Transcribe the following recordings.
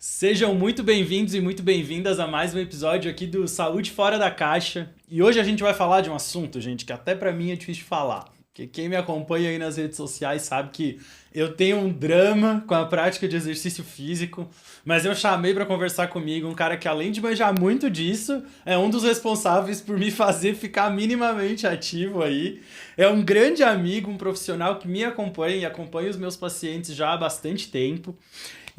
Sejam muito bem-vindos e muito bem-vindas a mais um episódio aqui do Saúde Fora da Caixa. E hoje a gente vai falar de um assunto, gente, que até pra mim é difícil de falar. Porque quem me acompanha aí nas redes sociais sabe que eu tenho um drama com a prática de exercício físico, mas eu chamei pra conversar comigo um cara que, além de manjar muito disso, é um dos responsáveis por me fazer ficar minimamente ativo aí. É um grande amigo, um profissional que me acompanha e acompanha os meus pacientes já há bastante tempo.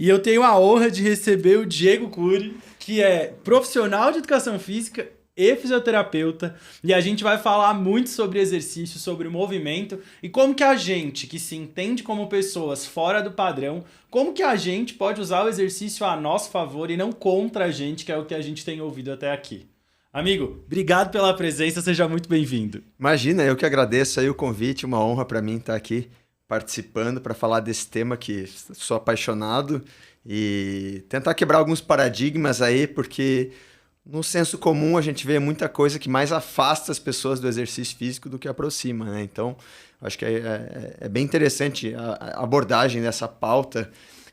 E eu tenho a honra de receber o Diego Cury, que é profissional de educação física e fisioterapeuta, e a gente vai falar muito sobre exercício, sobre movimento e como que a gente, que se entende como pessoas fora do padrão, como que a gente pode usar o exercício a nosso favor e não contra a gente, que é o que a gente tem ouvido até aqui. Amigo, obrigado pela presença, seja muito bem-vindo. Imagina, eu que agradeço aí o convite, uma honra para mim estar aqui participando para falar desse tema que sou apaixonado e tentar quebrar alguns paradigmas aí, porque no senso comum a gente vê muita coisa que mais afasta as pessoas do exercício físico do que aproxima, né? Então, acho que é bem interessante a abordagem dessa pauta,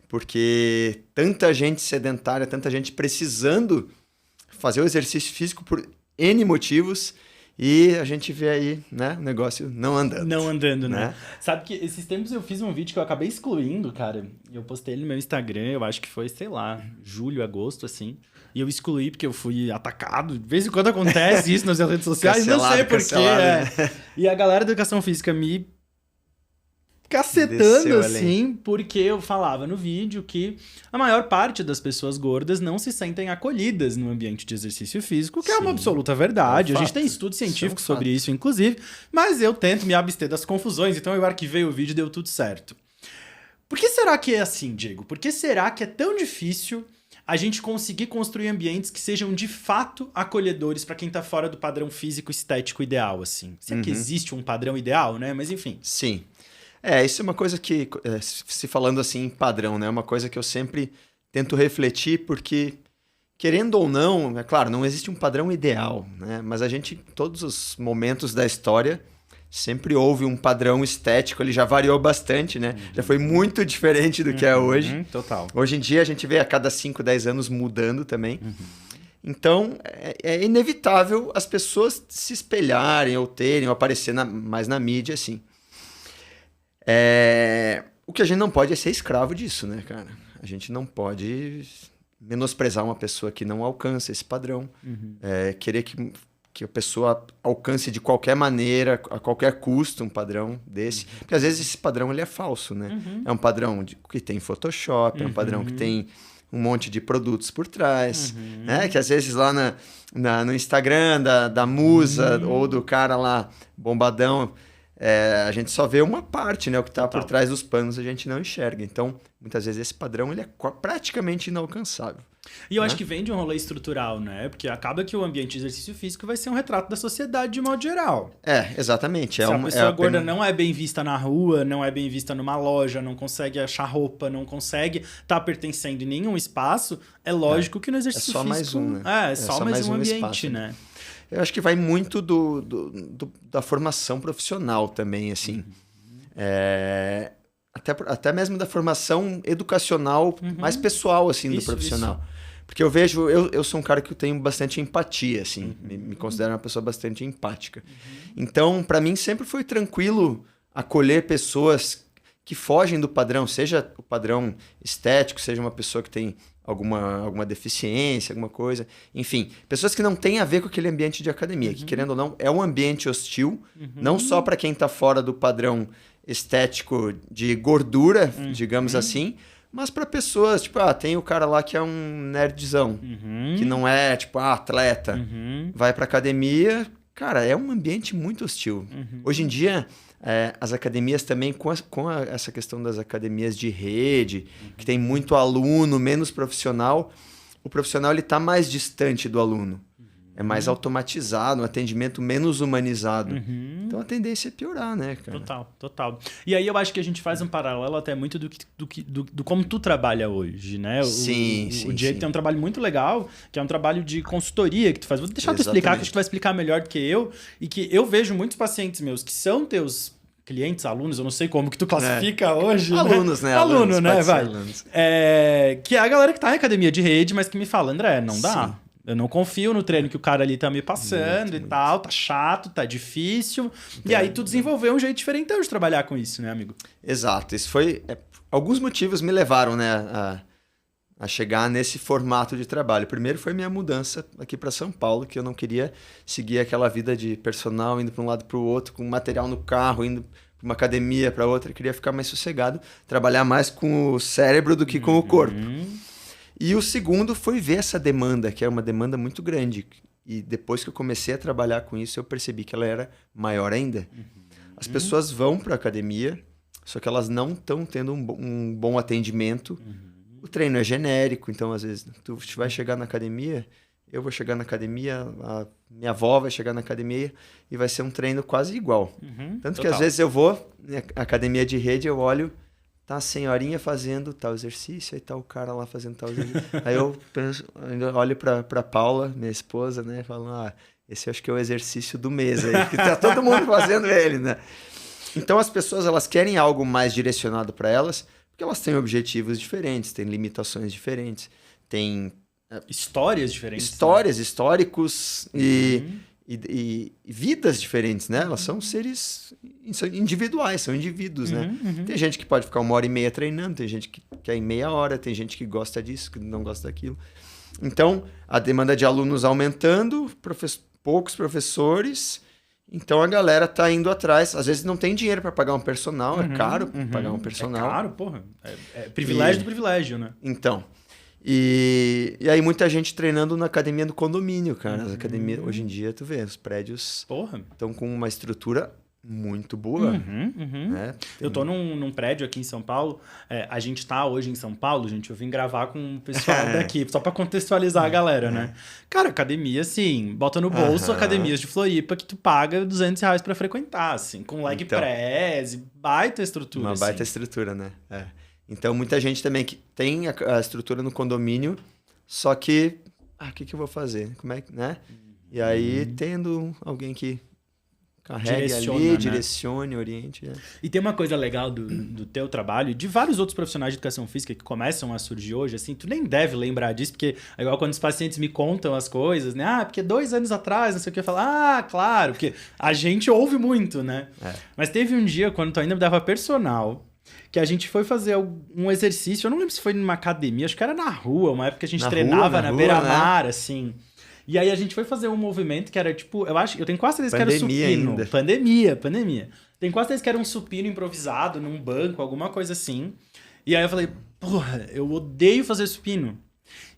porque tanta gente sedentária, tanta gente precisando fazer o exercício físico por N motivos. E a gente vê aí, né, o negócio não andando. Não andando, né? Sabe que esses tempos eu fiz um vídeo que eu acabei excluindo, cara. Eu postei ele no meu Instagram, eu acho que foi, sei lá, julho, agosto, assim. E eu excluí porque eu fui atacado. De vez em quando acontece isso nas redes sociais, não sei porquê. Né? E a galera da educação física me cacetando, assim, porque eu falava no vídeo que a maior parte das pessoas gordas não se sentem acolhidas no ambiente de exercício físico, que é uma absoluta verdade. A gente tem estudos científicos sobre isso, inclusive, mas eu tento me abster das confusões, então eu arquivei o vídeo e deu tudo certo. Por que será que é assim, Diego? Por que será que é tão difícil a gente conseguir construir ambientes que sejam de fato acolhedores para quem tá fora do padrão físico estético ideal, assim? Será que existe um padrão ideal, né? Mas enfim. Sim. Isso é uma coisa que, se falando assim em padrão, né? É uma coisa que eu sempre tento refletir, porque, querendo ou não, é claro, não existe um padrão ideal, né? Mas a gente, em todos os momentos da história, sempre houve um padrão estético, ele já variou bastante, né? Já foi muito diferente do que é hoje. Total. Hoje em dia a gente vê a cada 5, 10 anos mudando também. Então, é inevitável as pessoas se espelharem ou terem, ou aparecer mais na mídia, assim. O que a gente não pode é ser escravo disso, né, cara? A gente não pode menosprezar uma pessoa que não alcança esse padrão. Querer que a pessoa alcance de qualquer maneira, a qualquer custo, um padrão desse. Porque às vezes esse padrão ele é falso, né? É um padrão que tem Photoshop, é um padrão que tem um monte de produtos por trás, né? Que às vezes lá no Instagram da musa ou do cara lá bombadão, a gente só vê uma parte, né? O que está por trás dos panos a gente não enxerga. Então, muitas vezes esse padrão ele é praticamente inalcançável. E eu acho que vem de um rolê estrutural, né? Porque acaba que o ambiente de exercício físico vai ser um retrato da sociedade de modo geral. Exatamente. Se a pessoa gorda não é bem vista na rua, não é bem vista numa loja, não consegue achar roupa, não consegue estar pertencendo em nenhum espaço, é lógico que no exercício físico... mais um, né? É só mais um ambiente, espaço, né? Eu acho que vai muito da formação profissional também, assim. Até mesmo da formação educacional mais pessoal, assim, do profissional. Isso. Porque eu vejo... Eu sou um cara que eu tenho bastante empatia, assim. Me considero uma pessoa bastante empática. Então, para mim, sempre foi tranquilo acolher pessoas que fogem do padrão. Seja o padrão estético, seja uma pessoa que tem alguma deficiência, alguma coisa. Enfim, pessoas que não têm a ver com aquele ambiente de academia, que, querendo ou não, é um ambiente hostil, não só para quem está fora do padrão estético de gordura, digamos assim, mas para pessoas, tipo, tem o cara lá que é um nerdzão, que não é, tipo, atleta, vai para academia, cara, é um ambiente muito hostil. Hoje em dia, as academias também, essa questão das academias de rede, que tem muito aluno, menos profissional, o profissional ele está mais distante do aluno. É mais automatizado, um atendimento menos humanizado. Então a tendência é piorar, né, cara? Total. E aí eu acho que a gente faz um paralelo até muito do como tu trabalha hoje, né? O Diego tem um trabalho muito legal, que é um trabalho de consultoria que tu faz. Vou deixar tu explicar, que acho que tu vai explicar melhor do que eu. E que eu vejo muitos pacientes meus que são teus clientes, alunos, eu não sei como que tu classifica hoje. Alunos, né? Aluno, né? Vai. Alunos. Que é a galera que tá em academia de rede, mas que me fala, André, não dá. Sim. Eu não confio no treino que o cara ali tá me passando muito. Tal, tá chato, tá difícil. E aí tu desenvolveu um jeito diferente de trabalhar com isso, né, amigo? Exato. Isso foi... alguns motivos me levaram, né, a chegar nesse formato de trabalho. Primeiro foi minha mudança aqui para São Paulo, que eu não queria seguir aquela vida de personal, indo para um lado para o outro, com material no carro, indo para uma academia para outra. Eu queria ficar mais sossegado, trabalhar mais com o cérebro do que com o corpo. E o segundo foi ver essa demanda, que é uma demanda muito grande. E depois que eu comecei a trabalhar com isso, eu percebi que ela era maior ainda. As pessoas vão para a academia, só que elas não estão tendo um bom atendimento. O treino é genérico, então às vezes tu vai chegar na academia, eu vou chegar na academia, a minha avó vai chegar na academia e vai ser um treino quase igual. Tanto que às vezes eu vou na academia de rede, eu olho, tá a senhorinha fazendo tal exercício, aí tá o cara lá fazendo tal exercício. Aí eu olho pra Paula, minha esposa, né, falando, esse eu acho que é o exercício do mês aí, que tá todo mundo fazendo ele, né? Então as pessoas, elas querem algo mais direcionado para elas, porque elas têm objetivos diferentes, têm limitações diferentes, têm... histórias diferentes. Histórias, né? Históricos e vidas diferentes, né? Elas são seres individuais, são indivíduos, né? Tem gente que pode ficar 1h30 treinando, tem gente que quer em meia hora, tem gente que gosta disso, que não gosta daquilo. Então, a demanda de alunos aumentando, poucos professores... Então a galera tá indo atrás. Às vezes não tem dinheiro para pagar um personal, é caro pagar um personal. É caro, porra. É privilégio do privilégio, né? Então. E aí muita gente treinando na academia do condomínio, cara. As academias, hoje em dia, tu vê, os prédios estão com uma estrutura muito boa. Né? Eu tô num prédio aqui em São Paulo. A gente tá hoje em São Paulo, gente. Eu vim gravar com o pessoal daqui, só pra contextualizar a galera, né? Cara, academia, assim, bota no bolso academias de Floripa que tu paga R$200 pra frequentar, assim, com leg press, baita estrutura. Uma baita estrutura, né? Então, muita gente também que tem a estrutura no condomínio, só que, o que eu vou fazer? Como é que, né? E aí, tendo alguém que carregue ali, direcione, oriente. E tem uma coisa legal do teu trabalho, e de vários outros profissionais de educação física que começam a surgir hoje, assim, tu nem deve lembrar disso, porque é igual quando os pacientes me contam as coisas, né? Porque 2 anos atrás, não sei o que, eu falo, claro, porque a gente ouve muito, né? Mas teve um dia, quando tu ainda me dava personal, que a gente foi fazer um exercício, eu não lembro se foi numa academia, acho que era na rua, uma época que a gente treinava na beira-mar, né? Assim... E aí a gente foi fazer um movimento que era tipo... Eu tenho quase certeza que era supino. Ainda. Pandemia. Tenho quase certeza que era um supino improvisado num banco, alguma coisa assim. E aí eu falei, porra, eu odeio fazer supino.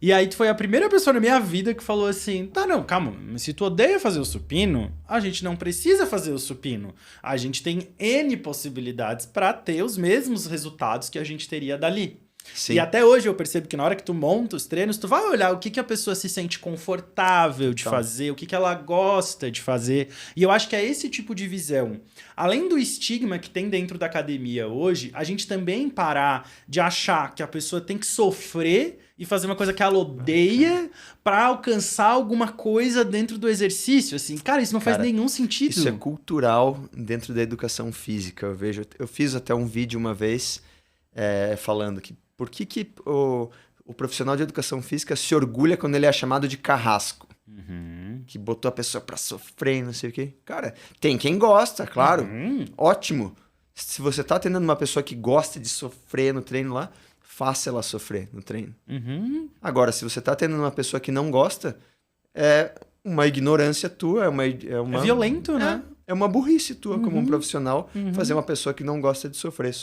E aí tu foi a primeira pessoa na minha vida que falou assim, não, calma, mas se tu odeia fazer o supino, a gente não precisa fazer o supino. A gente tem N possibilidades para ter os mesmos resultados que a gente teria dali. Sim. E até hoje eu percebo que na hora que tu monta os treinos, tu vai olhar o que a pessoa se sente confortável de fazer, o que ela gosta de fazer. E eu acho que é esse tipo de visão. Além do estigma que tem dentro da academia hoje, a gente também parar de achar que a pessoa tem que sofrer e fazer uma coisa que ela odeia para alcançar alguma coisa dentro do exercício. Assim, cara, isso não faz nenhum sentido. Isso é cultural dentro da educação física. Eu fiz até um vídeo uma vez falando que por que o profissional de educação física se orgulha quando ele é chamado de carrasco? Que botou a pessoa pra sofrer, não sei o quê. Cara, tem quem gosta, claro. Ótimo. Se você tá atendendo uma pessoa que gosta de sofrer no treino lá, faça ela sofrer no treino. Agora, se você tá atendendo uma pessoa que não gosta, é uma ignorância tua, é violento, né? É uma burrice tua como um profissional fazer uma pessoa que não gosta de sofrer.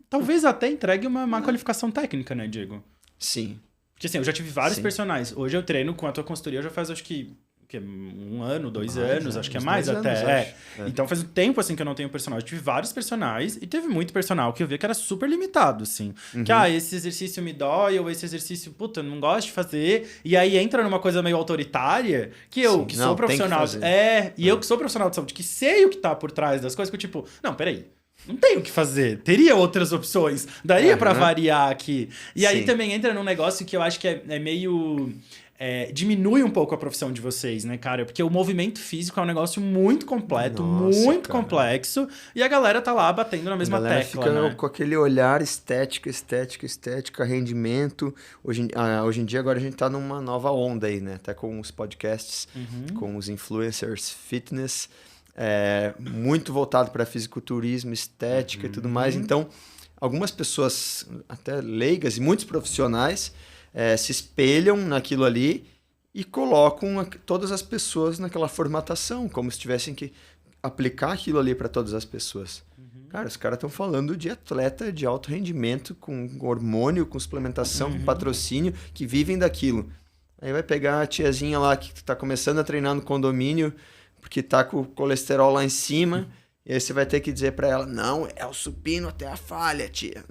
Talvez até entregue uma má qualificação técnica, né, Diego? Sim. Porque assim, eu já tive vários personagens. Hoje eu treino com a tua consultoria, já faz acho que 1 ano, 2 anos, acho que é mais até. Então faz um tempo assim que eu não tenho personal. Eu tive vários personagens e teve muito personal que eu via que era super limitado, assim. Que, esse exercício me dói, ou esse exercício, puta, eu não gosto de fazer. E aí entra numa coisa meio autoritária, que eu, que sou profissional... eu que sou profissional de saúde, que sei o que tá por trás das coisas, que eu tipo, não, peraí. não tenho o que fazer. Teria outras opções. Daria pra variar aqui. E aí também entra num negócio que eu acho que é meio... diminui um pouco a profissão de vocês, né, cara? Porque o movimento físico é um negócio muito completo, muito complexo, e a galera tá lá batendo na mesma tecla, fica com aquele olhar estética, rendimento. Hoje em dia, agora a gente tá numa nova onda aí, né? Até com os podcasts, com os influencers fitness, muito voltado para fisiculturismo, estética e tudo mais. Então, algumas pessoas, até leigas e muitos profissionais, se espelham naquilo ali e colocam todas as pessoas naquela formatação, como se tivessem que aplicar aquilo ali para todas as pessoas. Cara, os caras estão falando de atleta de alto rendimento, com hormônio, com suplementação, com patrocínio, que vivem daquilo. Aí vai pegar a tiazinha lá que está começando a treinar no condomínio, porque tá com o colesterol lá em cima... E aí você vai ter que dizer pra ela, não, é o supino até a falha, tia.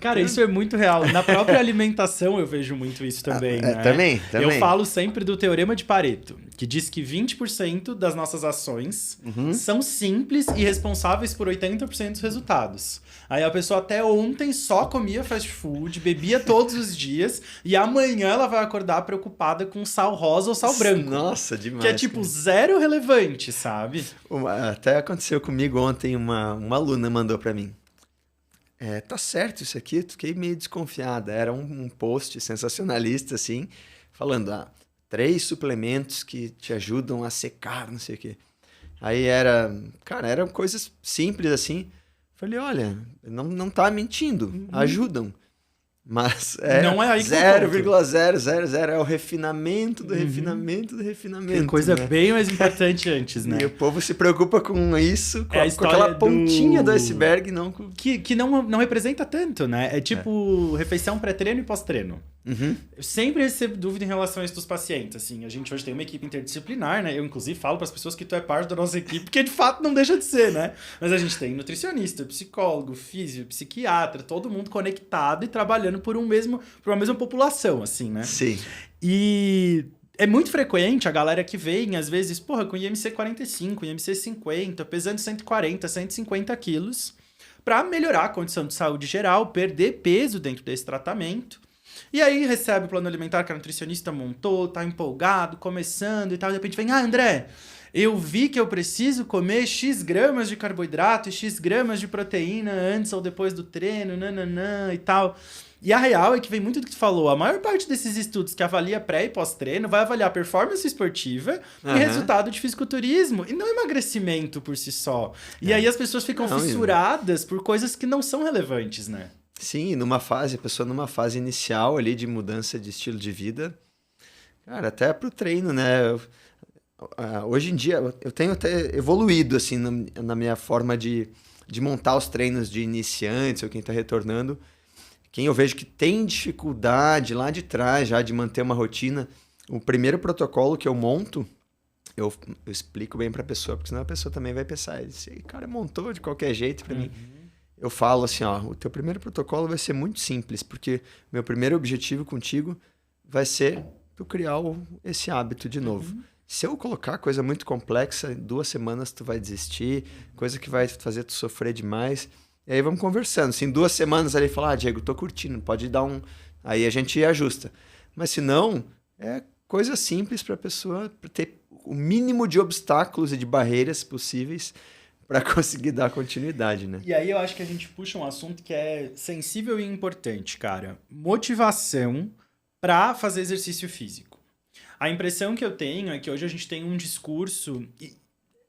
Cara, isso é muito real. Na própria alimentação eu vejo muito isso também, né? Também. Eu falo sempre do Teorema de Pareto, que diz que 20% das nossas ações são simples e responsáveis por 80% dos resultados. Aí a pessoa até ontem só comia fast food, bebia todos os dias, e amanhã ela vai acordar preocupada com sal rosa ou sal branco. Nossa, demais. Que é tipo zero relevante, sabe? Até aconteceu comigo ontem, uma aluna mandou pra mim. Tá certo isso aqui? Fiquei meio desconfiada. Era um post sensacionalista, assim, falando, 3 suplementos que te ajudam a secar, não sei o quê. Aí eram coisas simples, assim. Falei, olha, não tá mentindo, ajudam. Mas não é aí que 0,000 é o refinamento do refinamento do refinamento. Tem coisa bem mais importante antes, né? E o povo se preocupa com isso, com aquela pontinha do iceberg, não com... Que não representa tanto, né? É tipo refeição pré-treino e pós-treino. Eu sempre recebo dúvida em relação a isso dos pacientes, assim. A gente hoje tem uma equipe interdisciplinar, né? Eu, inclusive, falo para as pessoas que tu é parte da nossa equipe, porque de fato não deixa de ser, né? Mas a gente tem nutricionista, psicólogo, físio, psiquiatra, todo mundo conectado e trabalhando por uma mesma população, assim, né? Sim. E é muito frequente a galera que vem, às vezes, com IMC 45, IMC 50, pesando 140, 150 quilos, para melhorar a condição de saúde geral, perder peso dentro desse tratamento. E aí recebe o plano alimentar que a nutricionista montou, tá empolgado, começando e tal, de repente vem, André, eu vi que eu preciso comer X gramas de carboidrato e X gramas de proteína antes ou depois do treino, nananã e tal. E a real é que vem muito do que tu falou. A maior parte desses estudos que avalia pré e pós-treino vai avaliar performance esportiva e resultado de fisiculturismo, e não emagrecimento por si só. E aí as pessoas ficam fissuradas por coisas que não são relevantes, né? Sim, a pessoa numa fase inicial ali de mudança de estilo de vida, cara, até pro treino, né? Hoje em dia, eu tenho até evoluído, assim, na minha forma de montar os treinos de iniciantes ou quem tá retornando. Quem eu vejo que tem dificuldade lá de trás já de manter uma rotina, o primeiro protocolo que eu monto, eu explico bem pra pessoa, porque senão a pessoa também vai pensar, esse cara montou de qualquer jeito pra mim. Eu falo assim, o teu primeiro protocolo vai ser muito simples, porque meu primeiro objetivo contigo vai ser tu criar esse hábito de novo. Se eu colocar coisa muito complexa, em 2 semanas tu vai desistir, coisa que vai fazer tu sofrer demais. E aí vamos conversando. Se em 2 semanas ele falar, Diego, tô curtindo, pode dar um... Aí a gente ajusta. Mas se não, é coisa simples para a pessoa ter o mínimo de obstáculos e de barreiras possíveis para conseguir dar continuidade, né? E aí eu acho que a gente puxa um assunto que é sensível e importante, cara. Motivação para fazer exercício físico. A impressão que eu tenho é que hoje a gente tem um discurso...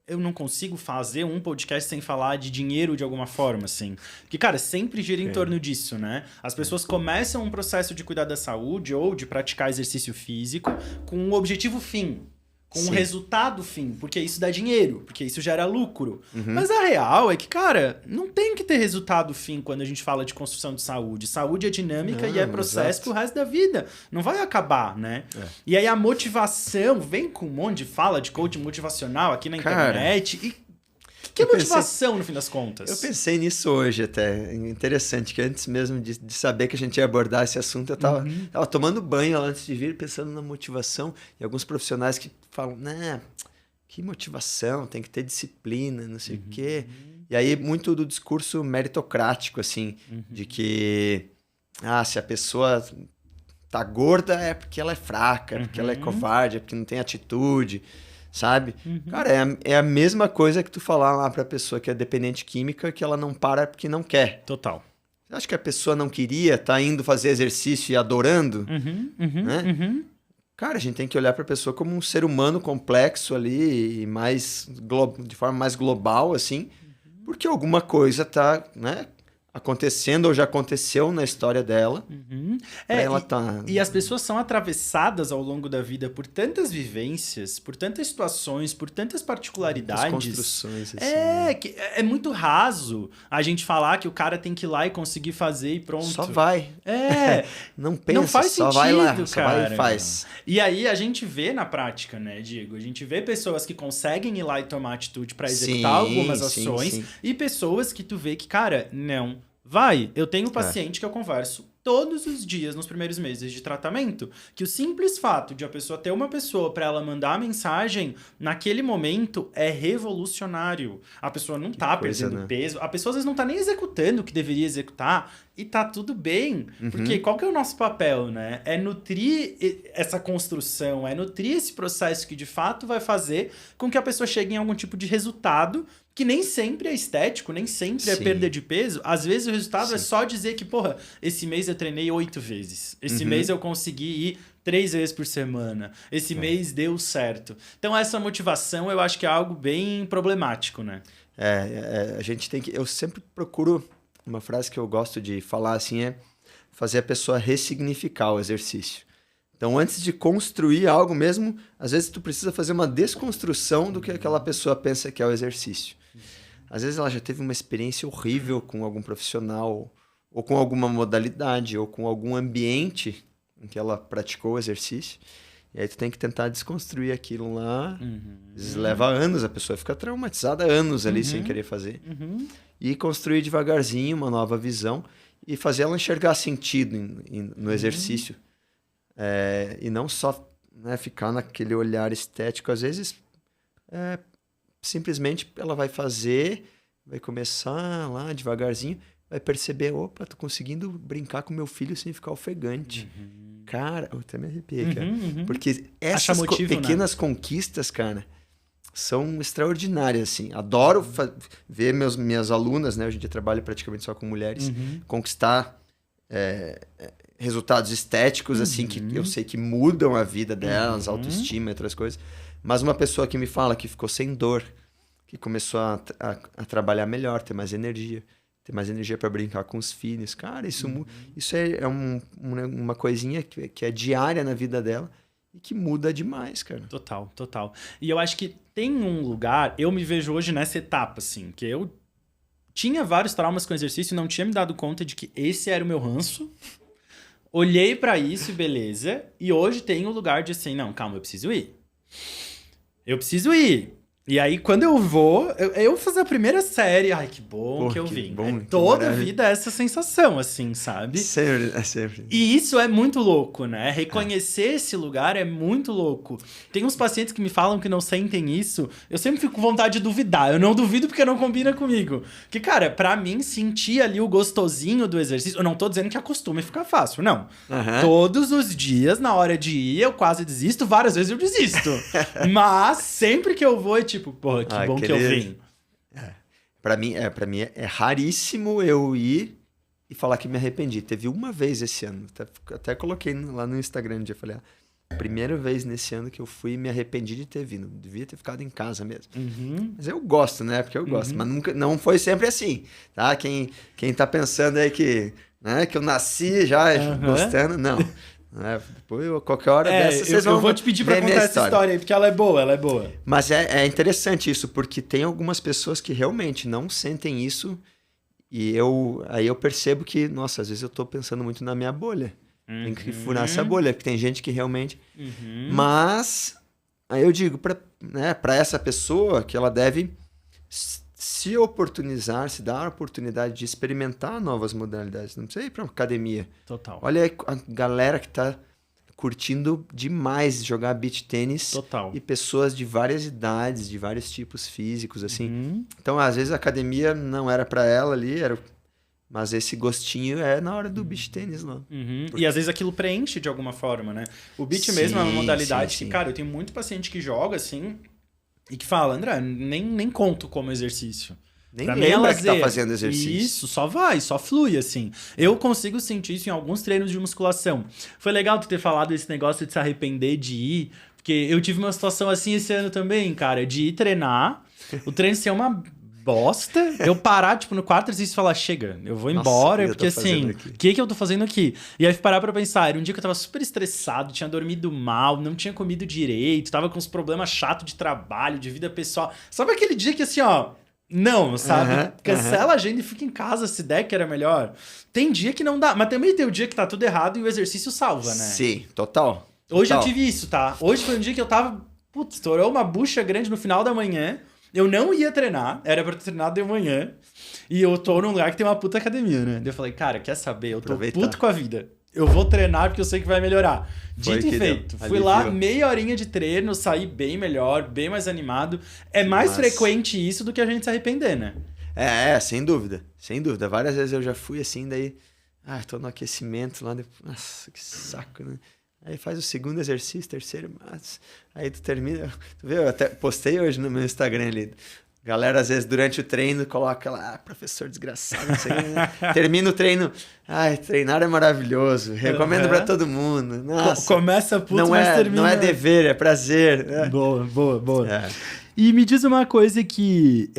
Eu não consigo fazer um podcast sem falar de dinheiro de alguma forma, assim. Porque, cara, sempre gira em torno disso, né? As pessoas começam um processo de cuidar da saúde ou de praticar exercício físico com um objetivo fim. Com um resultado fim, porque isso dá dinheiro, porque isso gera lucro. Mas a real é que, cara, não tem que ter resultado fim quando a gente fala de construção de saúde. Saúde é dinâmica e é processo pro resto da vida. Não vai acabar, né? E aí a motivação, vem com um monte de fala de coaching motivacional aqui na internet. E que é motivação, no fim das contas? Eu pensei nisso hoje até. Interessante, que antes mesmo de saber que a gente ia abordar esse assunto, eu tava tomando banho lá antes de vir, pensando na motivação. E alguns profissionais que falam, né, que motivação, tem que ter disciplina, não sei o quê. E aí, muito do discurso meritocrático, assim, de que se a pessoa tá gorda é porque ela é fraca, é porque ela é covarde, é porque não tem atitude, sabe? Cara, é a mesma coisa que tu falar lá pra pessoa que é dependente química que ela não para porque não quer. Total. Você acha que a pessoa não queria, tá indo fazer exercício e adorando? Né? Cara, a gente tem que olhar para a pessoa como um ser humano complexo ali e de forma mais global, assim, porque alguma coisa tá, né, acontecendo ou já aconteceu na história dela. E as pessoas são atravessadas ao longo da vida por tantas vivências, por tantas situações, por tantas particularidades. As construções, assim. Que é muito raso a gente falar que o cara tem que ir lá e conseguir fazer e pronto. Só vai. Não pensa, não faz só sentido, vai lá, cara. Só vai e faz. E aí a gente vê na prática, né, Diego? A gente vê pessoas que conseguem ir lá e tomar atitude para executar algumas ações e pessoas que tu vê que, cara, não vai. Eu tenho um paciente que eu converso todos os dias nos primeiros meses de tratamento, que o simples fato de a pessoa ter uma pessoa para ela mandar a mensagem naquele momento é revolucionário. A pessoa não tá perdendo peso, a pessoa às vezes não tá nem executando o que deveria executar e tá tudo bem. Porque qual que é o nosso papel, né? É nutrir essa construção, é nutrir esse processo que de fato vai fazer com que a pessoa chegue em algum tipo de resultado que nem sempre é estético, nem sempre é perda de peso. Às vezes o resultado é só dizer que, porra, esse mês eu treinei 8 vezes. Esse mês eu consegui ir 3 vezes por semana. Esse mês deu certo. Então essa motivação eu acho que é algo bem problemático, né? A gente tem que... Eu sempre procuro... Uma frase que eu gosto de falar assim é fazer a pessoa ressignificar o exercício. Então, antes de construir algo mesmo, às vezes tu precisa fazer uma desconstrução do que aquela pessoa pensa que é o exercício. Às vezes ela já teve uma experiência horrível com algum profissional, ou com alguma modalidade, ou com algum ambiente em que ela praticou o exercício. E aí tu tem que tentar desconstruir aquilo lá. Às vezes leva anos, a pessoa fica traumatizada anos ali sem querer fazer. E construir devagarzinho uma nova visão e fazer ela enxergar sentido no exercício. E não só, né, ficar naquele olhar estético. Às vezes, simplesmente ela vai fazer, vai começar lá devagarzinho, vai perceber, opa, tô conseguindo brincar com meu filho sem ficar ofegante. Cara, eu até me arrepiei, cara. Porque essas pequenas conquistas, cara, são extraordinárias, assim. Adoro ver minhas alunas, né? Hoje em dia eu trabalho praticamente só com mulheres, conquistar resultados estéticos, assim, que eu sei que mudam a vida delas, autoestima e outras coisas. Mas uma pessoa que me fala que ficou sem dor, que começou a trabalhar melhor, ter mais energia para brincar com os filhos. Cara, isso é uma coisinha que é diária na vida dela e que muda demais, cara. Total, total. E eu acho que tem um lugar, eu me vejo hoje nessa etapa, assim, que eu tinha vários traumas com exercício e não tinha me dado conta de que esse era o meu ranço. Olhei pra isso e beleza. E hoje tem um lugar de assim, não, calma, eu preciso ir. E aí, quando eu vou, eu fazer a primeira série, ai, que bom que eu vim. Bom, toda a vida é essa sensação, assim, sabe? Sempre. E isso é muito louco, né? Reconhecer esse lugar é muito louco. Tem uns pacientes que me falam que não sentem isso, eu sempre fico com vontade de duvidar. Eu não duvido porque não combina comigo. Porque, cara, pra mim, sentir ali o gostosinho do exercício... Eu não tô dizendo que acostuma e fica fácil, não. Todos os dias, na hora de ir, eu quase desisto. Várias vezes eu desisto. Mas sempre que eu vou, tipo, porra, que bom que eu vim. Pra mim é raríssimo eu ir e falar que me arrependi. Teve uma vez esse ano, até coloquei lá no Instagram um dia, falei, primeira vez nesse ano que eu fui e me arrependi de ter vindo. Devia ter ficado em casa mesmo. Mas eu gosto, né? Porque eu gosto. Mas não foi sempre assim, tá? Quem tá pensando aí que eu nasci já gostando, não. Depois, qualquer hora dessa, vocês vão. Eu vou te pedir pra contar essa história aí, porque ela é boa. Mas é interessante isso, porque tem algumas pessoas que realmente não sentem isso. E aí eu percebo que, nossa, às vezes eu tô pensando muito na minha bolha. Tem que furar essa bolha, porque tem gente que realmente... Mas, aí eu digo pra essa pessoa que ela deve se oportunizar, se dar a oportunidade de experimentar novas modalidades. Não precisa ir pra uma academia. Total. Olha aí a galera que tá curtindo demais jogar beach tênis. Total. E pessoas de várias idades, de vários tipos físicos, assim. Então, às vezes, a academia não era para ela ali, mas esse gostinho é na hora do beach tênis lá. E às vezes aquilo preenche de alguma forma, né? O beach mesmo é uma modalidade que, cara, eu tenho muito paciente que joga, assim, e que fala, André, nem conto como exercício. Nem lembra que tá fazendo exercício. Isso, só vai, só flui, assim. Eu consigo sentir isso em alguns treinos de musculação. Foi legal tu ter falado esse negócio de se arrepender de ir, porque eu tive uma situação assim esse ano também, cara, de ir treinar, o treino ser uma bosta, eu parar, tipo, no quarto exercício e falar, chega, eu vou embora, porque assim, o que eu tô fazendo aqui? E aí parar pra pensar, era um dia que eu tava super estressado, tinha dormido mal, não tinha comido direito, tava com uns problemas chatos de trabalho, de vida pessoal. Sabe aquele dia que assim, ó, não, sabe? Cancela a agenda e fica em casa se der que era melhor. Tem dia que não dá, mas também tem o dia que tá tudo errado e o exercício salva, né? Sim, total. Hoje eu tive isso, tá? Hoje foi um dia que eu tava, putz, estourou uma bucha grande no final da manhã. Eu não ia treinar, era pra ter treinado de manhã. E eu tô num lugar que tem uma puta academia, né? Daí eu falei, cara, quer saber? Eu tô puto com a vida. Eu vou treinar porque eu sei que vai melhorar. Dito e feito. Fui lá, meia horinha de treino, saí bem melhor, bem mais animado. É mais frequente isso do que a gente se arrepender, né? Sem dúvida. Sem dúvida. Várias vezes eu já fui assim, daí... tô no aquecimento lá. Nossa, que saco, né? Aí faz o segundo exercício, terceiro, aí tu termina... Tu vê, eu até postei hoje no meu Instagram ali. Galera, às vezes, durante o treino, coloca lá, professor desgraçado, não sei o que, né? Termina o treino, treinar é maravilhoso, recomendo pra todo mundo. Nossa, começa puto, mas termina... Não é dever, é prazer. É. Boa. E me diz uma coisa que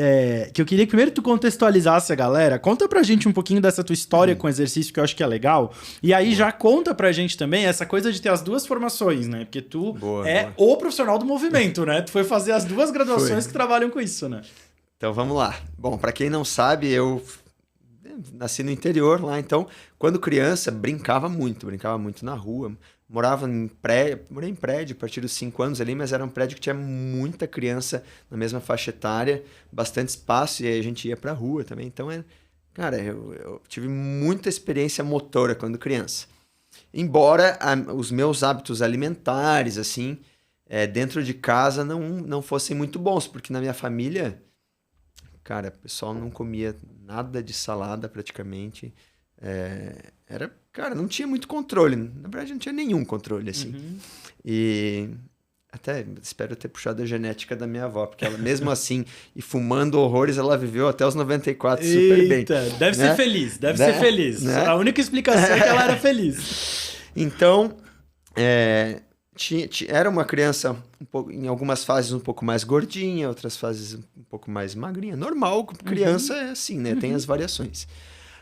eu queria que primeiro tu contextualizasse a galera. Conta pra gente um pouquinho dessa tua história com exercício, que eu acho que é legal. E aí já conta pra gente também essa coisa de ter as duas formações, né? Porque tu o profissional do movimento, né? Tu foi fazer as duas graduações que trabalham com isso, né? Então vamos lá. Bom, pra quem não sabe, eu nasci no interior lá, então quando criança brincava muito na rua. Morei em prédio a partir dos 5 anos ali, mas era um prédio que tinha muita criança na mesma faixa etária, bastante espaço, e aí a gente ia pra rua também. Então, cara, eu tive muita experiência motora quando criança. Embora os meus hábitos alimentares, assim, dentro de casa não fossem muito bons, porque na minha família, cara, o pessoal não comia nada de salada praticamente. Cara, não tinha muito controle. Na verdade, não tinha nenhum controle, assim. E até espero ter puxado a genética da minha avó, porque ela, mesmo assim, e fumando horrores, ela viveu até os 94 super bem. Deve ser feliz, ser feliz. Né? A única explicação é que ela era feliz. Então, era uma criança, em algumas fases, um pouco mais gordinha, outras fases um pouco mais magrinha. Normal, criança é assim, né? Tem as variações.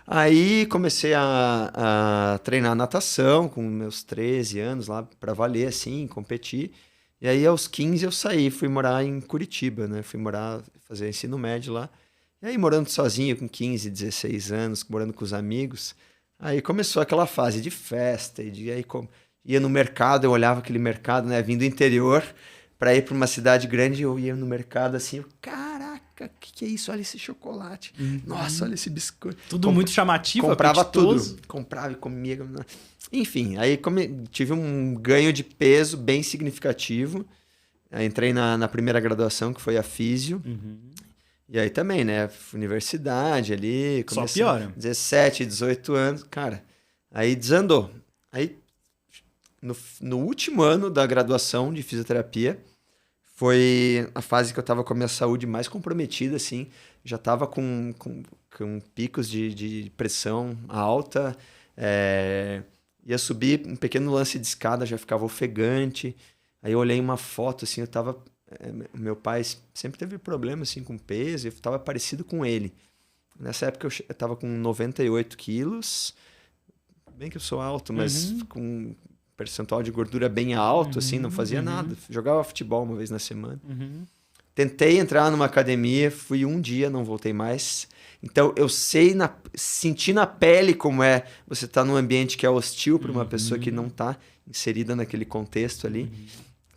Aí comecei a treinar natação com meus 13 anos lá para valer, assim, competir. E aí aos 15 eu saí, fui morar em Curitiba, né? Fazer ensino médio lá. E aí morando sozinho com 15, 16 anos, morando com os amigos. Aí começou aquela fase de festa, ia no mercado, eu olhava aquele mercado, né? Vindo do interior para ir para uma cidade grande, eu ia no mercado assim, caraca, que é isso? Olha esse chocolate. Nossa, olha esse biscoito. Tudo muito chamativo, comprava apetitoso. Tudo. Comprava e comia. Enfim, aí tive um ganho de peso bem significativo. Aí entrei na primeira graduação, que foi a físio. E aí também, né? Universidade ali. Só piora. 17, 18 anos. Cara, aí desandou. Aí, no último ano da graduação de fisioterapia, foi a fase que eu tava com a minha saúde mais comprometida, assim. Já tava com picos de pressão alta. Ia subir um pequeno lance de escada, já ficava ofegante. Aí eu olhei uma foto, assim, eu tava... meu pai sempre teve problema, assim, com peso, eu tava parecido com ele. Nessa época eu tava com 98 quilos. Bem que eu sou alto, mas com percentual de gordura bem alto, assim, não fazia nada. Jogava futebol uma vez na semana. Tentei entrar numa academia, fui um dia, não voltei mais. Então, eu senti na pele como é você estar num ambiente que é hostil para uma pessoa que não está inserida naquele contexto ali.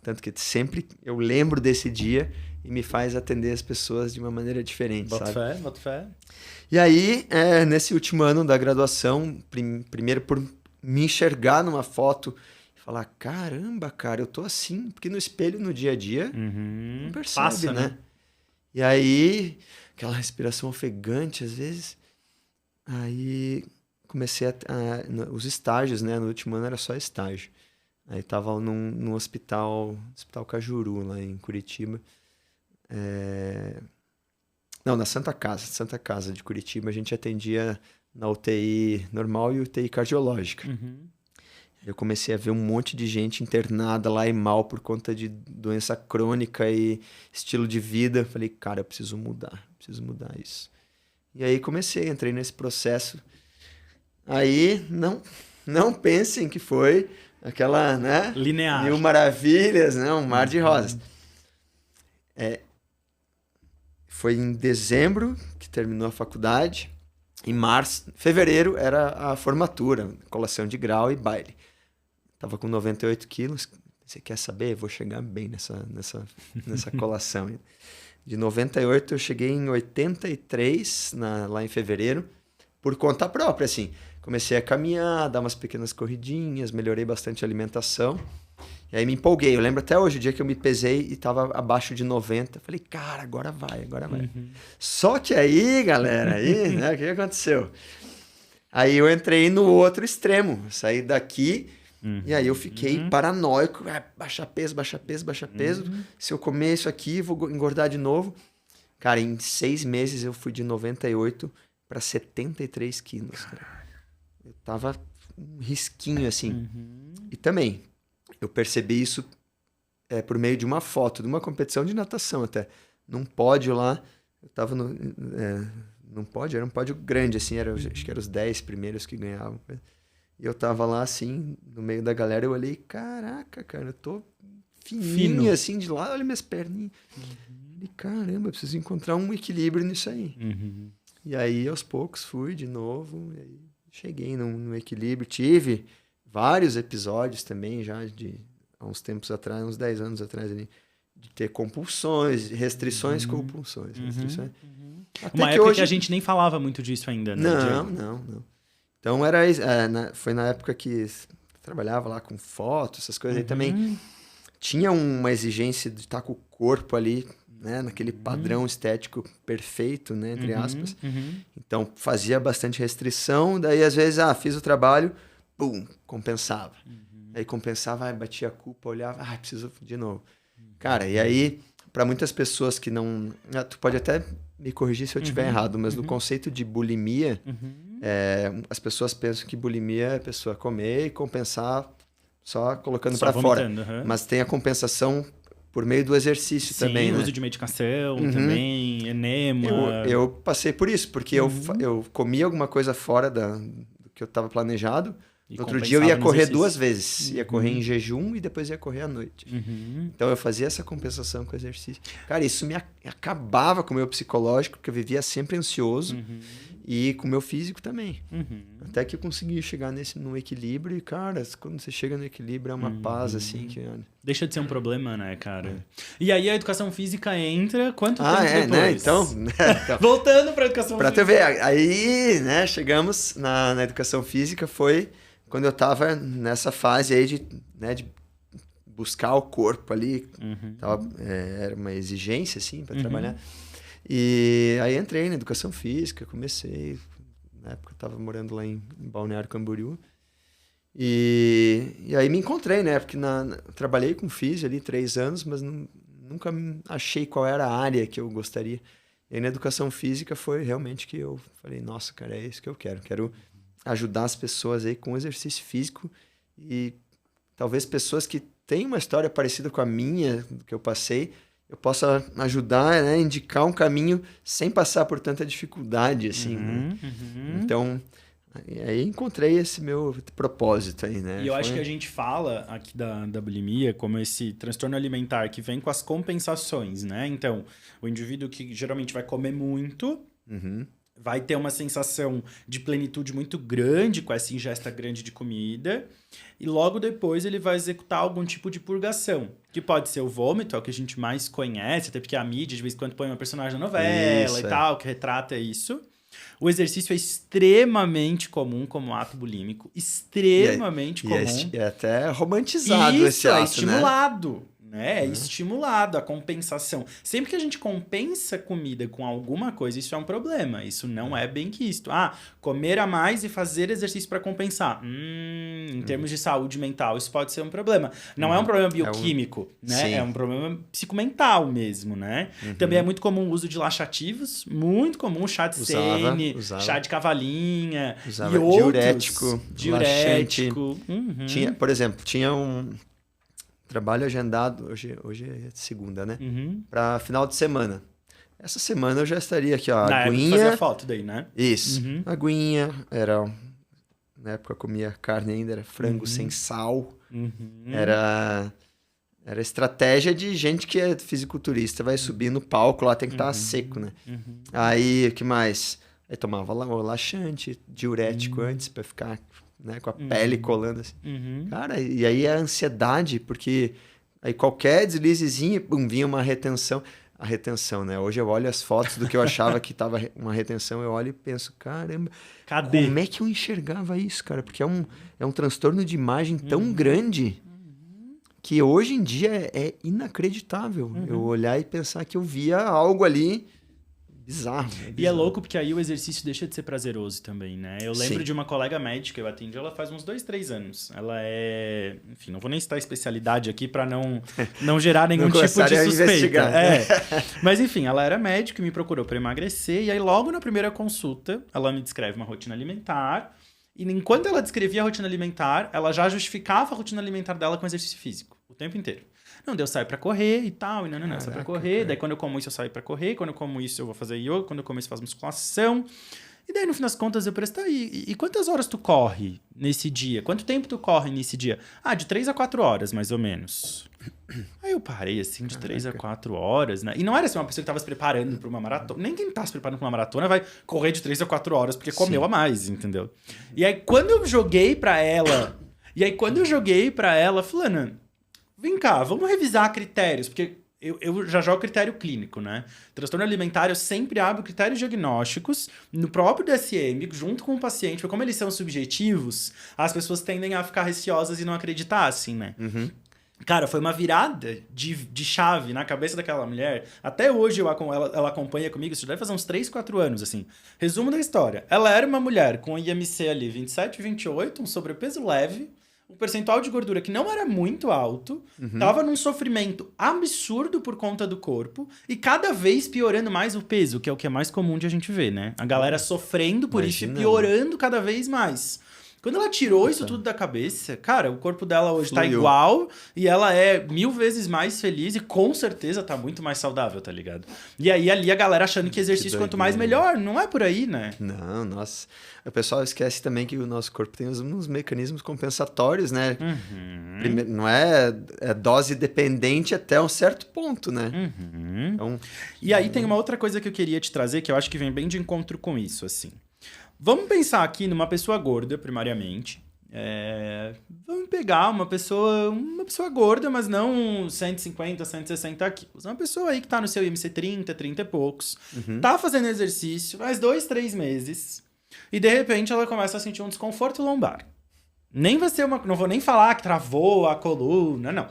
Tanto que sempre eu lembro desse dia e me faz atender as pessoas de uma maneira diferente, Boto fé. E aí, nesse último ano da graduação, primeiro por me enxergar numa foto e falar, caramba, cara, eu tô assim. Porque no espelho, no dia a dia, não percebe, Passa, né? E aí, aquela respiração ofegante, às vezes. Aí comecei os estágios, né? No último ano era só estágio. Aí tava num hospital Cajuru, lá em Curitiba. Não, na Santa Casa de Curitiba. A gente atendia na UTI normal e UTI cardiológica. Eu comecei a ver um monte de gente internada lá e mal por conta de doença crônica e estilo de vida. Falei, cara, eu preciso mudar isso. E aí entrei nesse processo. Aí, não pensem que foi aquela, né? Linear. 1000 maravilhas, né? Um mar de rosas. Foi em dezembro que terminou a faculdade. Em fevereiro era a formatura, colação de grau e baile. Tava com 98 quilos. Você quer saber? Vou chegar bem nessa colação. De 98 eu cheguei em 83 lá em fevereiro, por conta própria, assim. Comecei a caminhar, dar umas pequenas corridinhas, melhorei bastante a alimentação. E aí me empolguei. Eu lembro até hoje, o dia que eu me pesei e estava abaixo de 90. Falei, cara, agora vai. Só que aí, galera, né, o que aconteceu? Aí eu entrei no outro extremo. Saí daqui e aí eu fiquei paranoico. Baixar peso. Se eu comer isso aqui, vou engordar de novo. Cara, em 6 meses eu fui de 98 para 73 quilos. Cara. Eu tava um risquinho, assim. E também, eu percebi isso por meio de uma foto, de uma competição de natação até. Num pódio lá, eu tava num pódio, era um pódio grande, assim, acho que eram os 10 primeiros que ganhavam. E eu tava lá, assim, no meio da galera, eu olhei, caraca, cara, eu tô fininho, assim, de lado, olha minhas perninhas. E caramba, eu preciso encontrar um equilíbrio nisso aí. E aí, aos poucos, fui de novo, e aí cheguei num equilíbrio. Tive vários episódios também, já há uns tempos atrás, uns 10 anos atrás ali, de ter compulsões, restrições, compulsões. Restrições. Até uma época que a gente nem falava muito disso ainda, né? Não. Então, foi na época que eu trabalhava lá com fotos, essas coisas aí também. Tinha uma exigência de estar com o corpo ali, né, naquele padrão estético perfeito, né, entre aspas. Então, fazia bastante restrição, daí às vezes, fiz o trabalho, pum, compensava. Aí compensava, batia a culpa, olhava, preciso de novo. Cara, e aí, para muitas pessoas que não... tu pode até me corrigir se eu estiver errado, mas no conceito de bulimia, as pessoas pensam que bulimia é a pessoa comer e compensar só colocando para fora. Mas tem a compensação por meio do exercício também, né? Uso de medicação também, enema... Eu passei por isso, porque eu comia alguma coisa fora do que eu estava planejado. No outro dia eu ia correr 2 vezes. Ia correr em jejum e depois ia correr à noite. Então eu fazia essa compensação com o exercício. Cara, isso me acabava com o meu psicológico, porque eu vivia sempre ansioso. E com o meu físico também. Até que eu consegui chegar no equilíbrio. E, cara, quando você chega no equilíbrio, é uma paz, assim, que... Deixa de ser um problema, né, cara? E aí a educação física entra... Quanto tempo depois? Né? Então... Voltando pra educação física. Pra tu ver, aí, né, chegamos na educação física, foi quando eu tava nessa fase aí de buscar o corpo ali. Era uma exigência, assim, pra trabalhar. E aí entrei na educação física, comecei. Na época eu estava morando lá em Balneário Camboriú. E aí me encontrei, né? Porque trabalhei com físio ali 3 anos, mas nunca achei qual era a área que eu gostaria. E aí na educação física foi realmente que eu falei, nossa, cara, é isso que eu quero. Quero ajudar as pessoas aí com exercício físico e talvez pessoas que têm uma história parecida com a minha, que eu passei, eu possa ajudar, né, indicar um caminho sem passar por tanta dificuldade, assim. Então, aí encontrei esse meu propósito aí, né? E eu acho que a gente fala aqui da bulimia como esse transtorno alimentar que vem com as compensações, né? Então, o indivíduo que geralmente vai comer muito... vai ter uma sensação de plenitude muito grande com essa ingesta grande de comida e logo depois ele vai executar algum tipo de purgação, que pode ser o vômito, é o que a gente mais conhece, até porque a mídia de vez em quando põe uma personagem na novela e tal, que retrata isso. O exercício é extremamente comum como ato bulímico. Extremamente comum. É até romantizado esse ato, é estimulado. Né? É estimulado a compensação. Sempre que a gente compensa comida com alguma coisa, isso é um problema. Isso não é bem quisto. Comer a mais e fazer exercício para compensar. Em termos de saúde mental, isso pode ser um problema. Não é um problema bioquímico, né? Sim. É um problema psicomental mesmo, né? Também é muito comum o uso de laxativos. Muito comum chá de sene, chá de cavalinha e outros. Diurético. Tinha, por exemplo, tinha um trabalho agendado, hoje é segunda, né? Para final de semana. Essa semana eu já estaria aqui, ó, aguinha. Fazia foto daí, né? Isso. Aguinha, na época eu comia carne ainda, era frango sem sal. Era estratégia de gente que é fisiculturista, vai subir no palco, lá tem que estar seco, né? Aí, o que mais? Aí tomava laxante, diurético antes, para ficar... né, com a pele colando assim. Cara, e aí a ansiedade, porque aí qualquer deslizezinho, vinha uma retenção. A retenção, né? Hoje eu olho as fotos do que eu achava que tava uma retenção, eu olho e penso, caramba, cadê? Como é que eu enxergava isso, cara? Porque é um transtorno de imagem tão grande que hoje em dia é inacreditável eu olhar e pensar que eu via algo ali... Bizarro. E é louco porque aí o exercício deixa de ser prazeroso também, né? Eu lembro de uma colega médica, eu atendi ela faz uns 2, 3 anos. Ela é... Enfim, não vou nem citar a especialidade aqui para não gerar nenhum tipo de suspeita. Mas enfim, ela era médica e me procurou para emagrecer. E aí logo na primeira consulta, ela me descreve uma rotina alimentar. E enquanto ela descrevia a rotina alimentar, ela já justificava a rotina alimentar dela com exercício físico. O tempo inteiro. Não, eu saio pra correr e tal, e não, saio pra correr. Cara. Daí quando eu como isso, eu saio pra correr. Quando eu como isso, eu vou fazer yoga. Quando eu como isso, eu faço musculação. E daí, no fim das contas, eu presto, e quantas horas tu corre nesse dia? Quanto tempo tu corre nesse dia? De 3 a 4 horas, mais ou menos. Aí eu parei, assim, de 3 a 4 horas, né? E não era assim uma pessoa que tava se preparando pra uma maratona. Nem quem tá se preparando pra uma maratona vai correr de 3 a 4 horas porque comeu a mais, entendeu? E aí, quando eu joguei pra ela... Fulana... Vem cá, vamos revisar critérios, porque eu já jogo critério clínico, né? Transtorno alimentar, eu sempre abro critérios diagnósticos no próprio DSM, junto com o paciente, porque como eles são subjetivos, as pessoas tendem a ficar receosas e não acreditar, assim, né? Cara, foi uma virada de chave na cabeça daquela mulher. Até hoje ela acompanha comigo, isso deve fazer uns 3, 4 anos, assim. Resumo da história. Ela era uma mulher com IMC ali 27, 28, um sobrepeso leve, um percentual de gordura que não era muito alto, tava num sofrimento absurdo por conta do corpo e cada vez piorando mais o peso, que é o que é mais comum de a gente ver, né? A galera sofrendo por isso e piorando cada vez mais. Quando ela tirou isso tudo da cabeça, cara, o corpo dela hoje tá igual e ela é 1000 vezes mais feliz e com certeza tá muito mais saudável, tá ligado? E aí ali a galera achando que exercício quanto mais melhor, não é por aí, né? Não, nossa. O pessoal esquece também que o nosso corpo tem uns mecanismos compensatórios, né? Primeiro, não é dose dependente até um certo ponto, né? Então, e aí tem uma outra coisa que eu queria te trazer que eu acho que vem bem de encontro com isso, assim. Vamos pensar aqui numa pessoa gorda, primariamente. Vamos pegar uma pessoa gorda, mas não 150, 160 quilos. Uma pessoa aí que tá no seu IMC 30 e poucos, tá fazendo exercício faz 2, 3 meses, e de repente ela começa a sentir um desconforto lombar. Nem vai ser não vou nem falar que travou a coluna, não.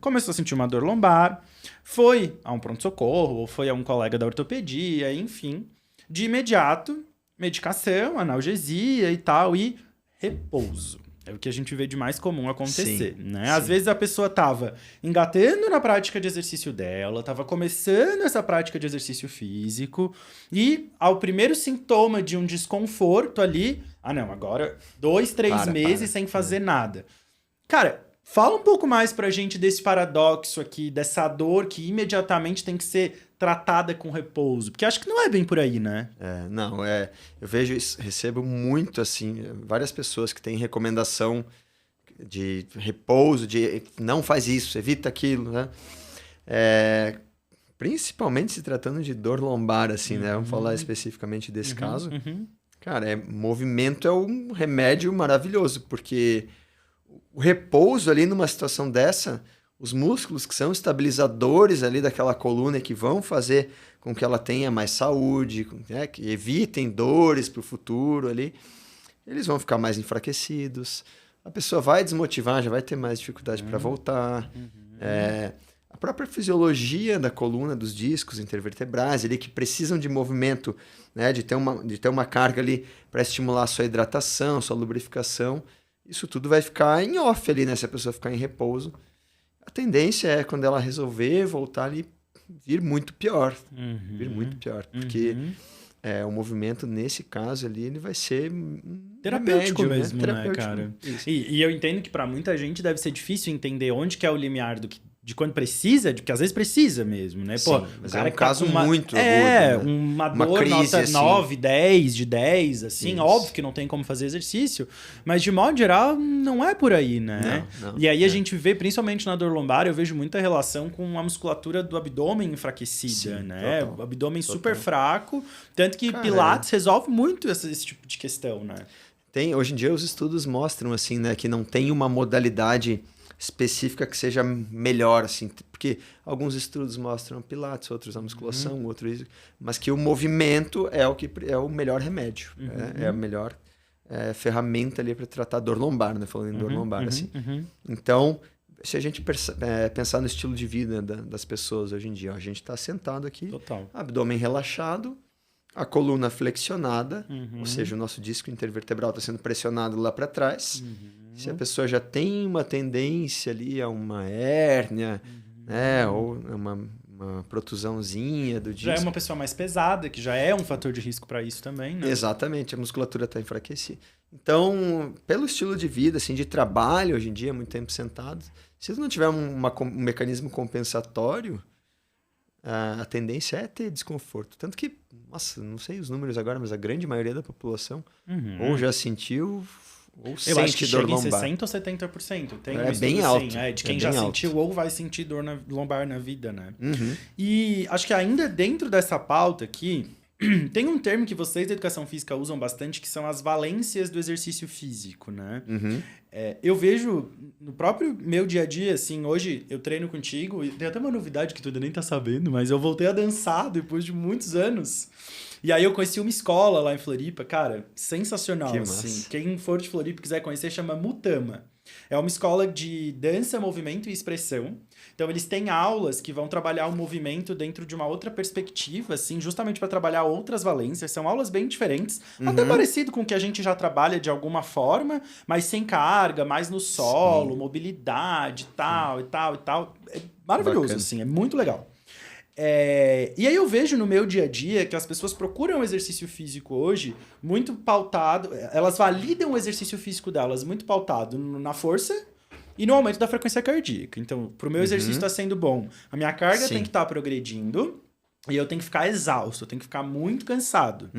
Começou a sentir uma dor lombar, foi a um pronto-socorro, ou foi a um colega da ortopedia, enfim. De imediato... medicação, analgesia e tal, e repouso. É o que a gente vê de mais comum acontecer, né? Às vezes a pessoa tava engatando na prática de exercício dela, tava começando essa prática de exercício físico, e ao primeiro sintoma de um desconforto ali, agora 2, 3 meses sem fazer nada. Cara, fala um pouco mais pra gente desse paradoxo aqui, dessa dor que imediatamente tem que ser tratada com repouso, porque acho que não é bem por aí, né? Eu vejo isso, recebo muito, assim, várias pessoas que têm recomendação de repouso, de não faz isso, evita aquilo, né? Principalmente se tratando de dor lombar, assim, né? Vamos falar especificamente desse caso. Cara, movimento é um remédio maravilhoso, porque o repouso ali numa situação dessa, os músculos que são estabilizadores ali daquela coluna e que vão fazer com que ela tenha mais saúde, né, que evitem dores para o futuro ali, eles vão ficar mais enfraquecidos. A pessoa vai desmotivar, já vai ter mais dificuldade para voltar. A própria fisiologia da coluna, dos discos intervertebrais, ali, que precisam de movimento, né, de ter uma carga ali para estimular a sua hidratação, sua lubrificação. Isso tudo vai ficar em off ali, né? Se a pessoa ficar em repouso. A tendência é, quando ela resolver voltar ali, vir muito pior. Vir muito pior. Porque o movimento, nesse caso ali, ele vai ser terapêutico remédio, mesmo, né, terapêutico, cara? E eu entendo que para muita gente deve ser difícil entender onde que é o limiar de quando precisa, porque às vezes precisa mesmo, né? Sim, Pô, mas o cara é um caso muito agudo, né? uma dor crise, nota assim. 9, 10, de 10, assim, Isso. óbvio que não tem como fazer exercício, mas de modo geral não é por aí, né? Não, e aí a gente vê, principalmente na dor lombar, eu vejo muita relação com a musculatura do abdômen enfraquecida, Sim, né? total, O abdômen total. super fraco, tanto que Cara, Pilates resolve muito esse tipo de questão, né? Hoje em dia os estudos mostram assim, né, que não tem uma modalidade específica que seja melhor, assim, porque alguns estudos mostram Pilates, outros a musculação, outros, mas que o movimento é o melhor remédio, é a melhor ferramenta ali para tratar dor lombar, né, falando em dor lombar, assim. Então, se a gente pensar no estilo de vida das pessoas hoje em dia, ó, a gente está sentado aqui, Total. abdômen relaxado, a coluna flexionada, ou seja, o nosso disco intervertebral está sendo pressionado lá para trás. Se a pessoa já tem uma tendência ali a uma hérnia, né, ou uma protusãozinha do disco. Já é uma pessoa mais pesada, que já é um fator de risco para isso também, né? Exatamente, a musculatura está enfraquecida. Então, pelo estilo de vida, assim, de trabalho, hoje em dia, muito tempo sentado, se não tiver um mecanismo compensatório, a tendência é ter desconforto. Tanto que, nossa, não sei os números agora, mas a grande maioria da população ou já sentiu ou Eu sente acho que dor chega em lombar. 60% ou 70%. Tem um É estudo bem assim, alto. de quem É já bem sentiu alto. ou vai sentir dor lombar na vida, né? E acho que ainda dentro dessa pauta aqui, tem um termo que vocês da educação física usam bastante, que são as valências do exercício físico, né? Eu vejo no próprio meu dia a dia, assim, hoje eu treino contigo, e tem até uma novidade que tu ainda nem tá sabendo, mas eu voltei a dançar depois de muitos anos. E aí eu conheci uma escola lá em Floripa, cara, sensacional, Que assim. massa. Quem for de Floripa e quiser conhecer, chama Mutama. É uma escola de dança, movimento e expressão. Então, eles têm aulas que vão trabalhar o movimento dentro de uma outra perspectiva, assim, justamente para trabalhar outras valências. São aulas bem diferentes, até parecido com o que a gente já trabalha de alguma forma, mas sem carga, mais no solo, mobilidade, tal e tal e tal. É maravilhoso, Bacana. assim, é muito legal. E aí eu vejo no meu dia a dia que as pessoas procuram o exercício físico hoje muito pautado, elas validam o exercício físico delas muito pautado na força e no aumento da frequência cardíaca. Então, pro meu exercício estar sendo bom, a minha carga Sim. tem que estar progredindo e eu tenho que ficar exausto, eu tenho que ficar muito cansado.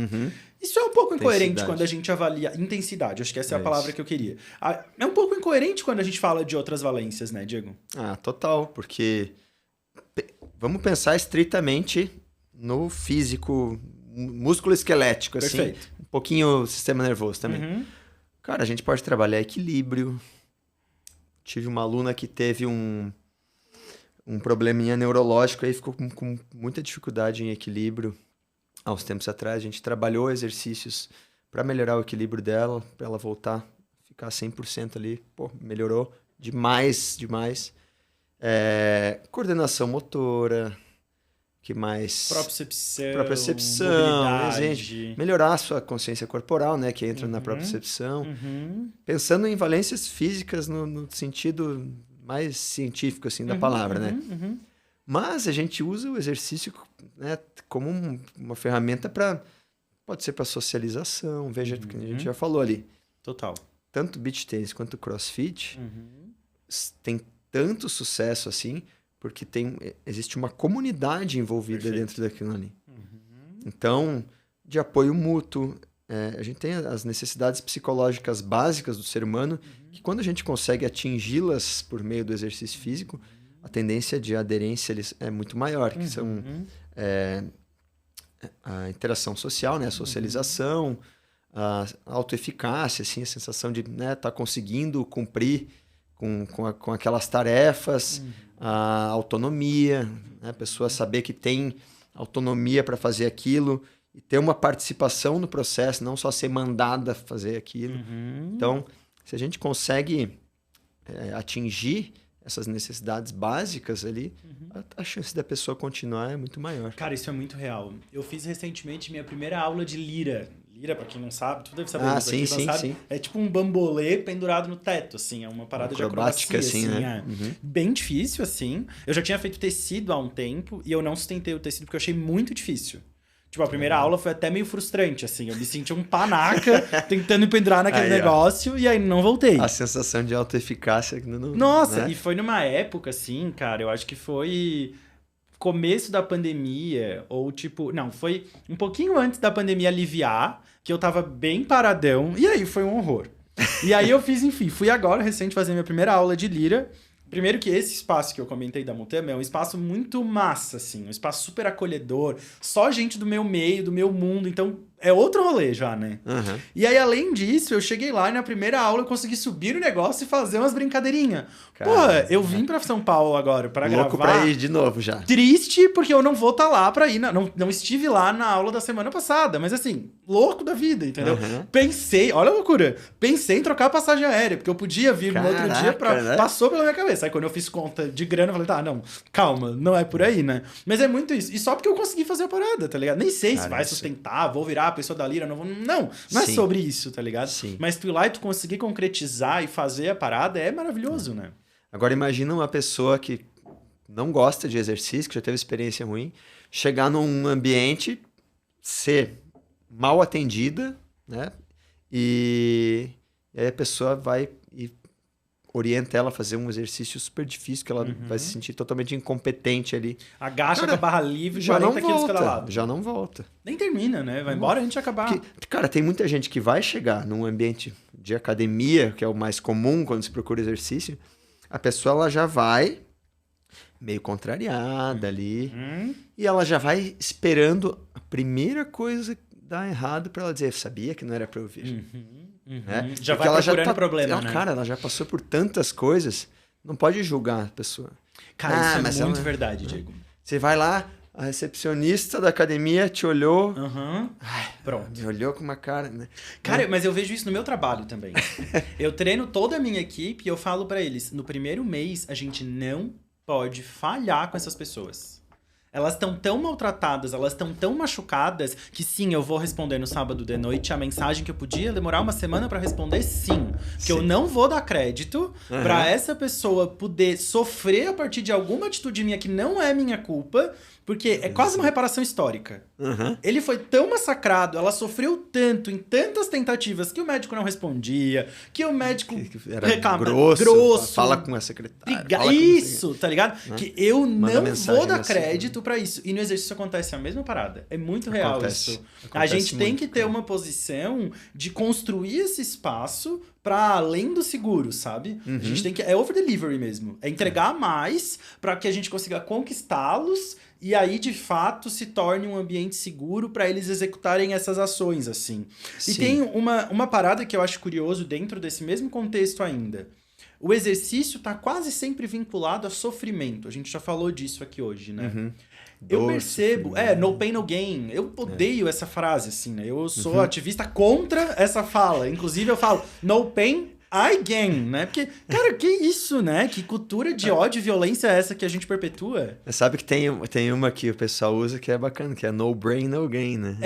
Isso é um pouco incoerente Intensidade. quando a gente avalia intensidade, acho que essa é a É palavra isso. que eu queria. É um pouco incoerente quando a gente fala de outras valências, né, Diego? Ah, total, porque vamos pensar estritamente no físico, músculo esquelético, assim. Perfeito. Um pouquinho sistema nervoso também. Cara, a gente pode trabalhar equilíbrio. Tive uma aluna que teve um probleminha neurológico, aí ficou com muita dificuldade em equilíbrio. Há uns tempos atrás, a gente trabalhou exercícios para melhorar o equilíbrio dela, para ela voltar a ficar 100% ali. Pô, melhorou demais. Coordenação motora, que mais? Propriocepção, mobilidade. melhorar a sua consciência corporal, né, que entra na propriocepção. Pensando em valências físicas no sentido mais científico assim da palavra, né? Mas a gente usa o exercício, né, como uma ferramenta pode ser para socialização, veja que a gente já falou ali. Total. Tanto beach tennis quanto crossfit tem tanto sucesso assim, porque existe uma comunidade envolvida dentro daquilo ali. Então, de apoio mútuo, a gente tem as necessidades psicológicas básicas do ser humano, que quando a gente consegue atingi-las por meio do exercício físico, a tendência de aderência é muito maior, que são a interação social, né, a socialização, a autoeficácia, assim, a sensação de estar conseguindo cumprir com aquelas tarefas, a autonomia, né? A pessoa saber que tem autonomia para fazer aquilo e ter uma participação no processo, não só ser mandada fazer aquilo. Então, se a gente consegue atingir essas necessidades básicas ali, a chance da pessoa continuar é muito maior. Cara, isso é muito real. Eu fiz recentemente minha primeira aula de lira. Lira, pra quem não sabe, tu deve saber. Sim, sim. É tipo um bambolê pendurado no teto, assim. É uma parada de acrobacia, assim, né? Bem difícil, assim. Eu já tinha feito tecido há um tempo e eu não sustentei o tecido porque eu achei muito difícil. Tipo, a primeira aula foi até meio frustrante, assim. Eu me senti um panaca tentando me pendurar naquele negócio e aí não voltei. A sensação de autoeficácia. Nossa, e foi numa época, assim, cara, eu acho que foi começo da pandemia, ou tipo... Não, foi um pouquinho antes da pandemia aliviar, que eu tava bem paradão, e aí foi um horror. E aí eu fiz, enfim, fui agora, recente, fazer minha primeira aula de lira. Primeiro que esse espaço que eu comentei da Mutema é um espaço muito massa, assim, um espaço super acolhedor, só gente do meu meio, do meu mundo, então é outro rolê já, né? E aí, além disso, eu cheguei lá e na primeira aula eu consegui subir o negócio e fazer umas brincadeirinhas. Porra, eu vim pra São Paulo agora pra gravar. Louco pra ir de novo já. Triste, porque eu não vou estar lá pra ir. Não estive lá na aula da semana passada, mas assim, louco da vida, entendeu? Pensei, olha a loucura, pensei em trocar a passagem aérea, porque eu podia vir no outro dia, né? Passou pela minha cabeça. Aí quando eu fiz conta de grana, eu falei, tá, não, calma, não é por aí, né? Mas é muito isso. E só porque eu consegui fazer a parada, tá ligado? Nem sei se vai sustentar, vou virar a pessoa da lira, não vou... Não é sobre isso, tá ligado? Sim. Mas tu ir lá e tu conseguir concretizar e fazer a parada é maravilhoso, né? Agora imagina uma pessoa que não gosta de exercício, que já teve experiência ruim, chegar num ambiente, ser mal atendida, né? E aí a pessoa vai e orienta ela a fazer um exercício super difícil, que ela vai se sentir totalmente incompetente ali. Agacha com a barra livre, 40 quilos cada lado. Já não volta. Nem termina, né? Vai embora antes de acabar. Cara, tem muita gente que vai chegar num ambiente de academia, que é o mais comum quando se procura exercício, a pessoa ela já vai meio contrariada ali, e ela já vai esperando a primeira coisa dar errado para ela dizer, eu sabia que não era para eu vir. Né? Já vai procurando problema, né? Cara, ela já passou por tantas coisas, não pode julgar a pessoa. Cara, isso é muito verdade, Diego. Você vai lá, a recepcionista da academia te olhou. Pronto. Me olhou com uma cara, né? Cara, mas eu vejo isso no meu trabalho também. Eu treino toda a minha equipe e eu falo pra eles, no primeiro mês a gente não pode falhar com essas pessoas. Elas estão tão maltratadas, elas estão tão machucadas que sim, eu vou responder no sábado de noite a mensagem que eu podia demorar uma semana pra responder, sim. Que eu não vou dar crédito pra essa pessoa poder sofrer a partir de alguma atitude minha que não é minha culpa, porque é quase uma reparação histórica. Ele foi tão massacrado, ela sofreu tanto em tantas tentativas que o médico não respondia, que o médico era grosso, fala com a secretária. Isso, tá ligado? Que eu não vou dar crédito pra isso. E no exercício acontece a mesma parada. É muito real isso. A gente tem que ter uma posição de construir esse espaço para além do seguro, sabe? A gente tem que... É over-delivery mesmo. É entregar mais para que a gente consiga conquistá-los e aí, de fato, se torne um ambiente seguro para eles executarem essas ações, assim. E tem uma parada que eu acho curioso dentro desse mesmo contexto ainda. O exercício tá quase sempre vinculado a sofrimento. A gente já falou disso aqui hoje, né? Eu percebo... no pain, no gain. Eu odeio essa frase, assim, né? Eu sou ativista contra essa fala. Inclusive, eu falo, no pain, I gain, né? Porque, cara, que isso, né? Que cultura de ódio e violência é essa que a gente perpetua? Sabe que tem uma que o pessoal usa que é bacana, que é no brain, no gain, né?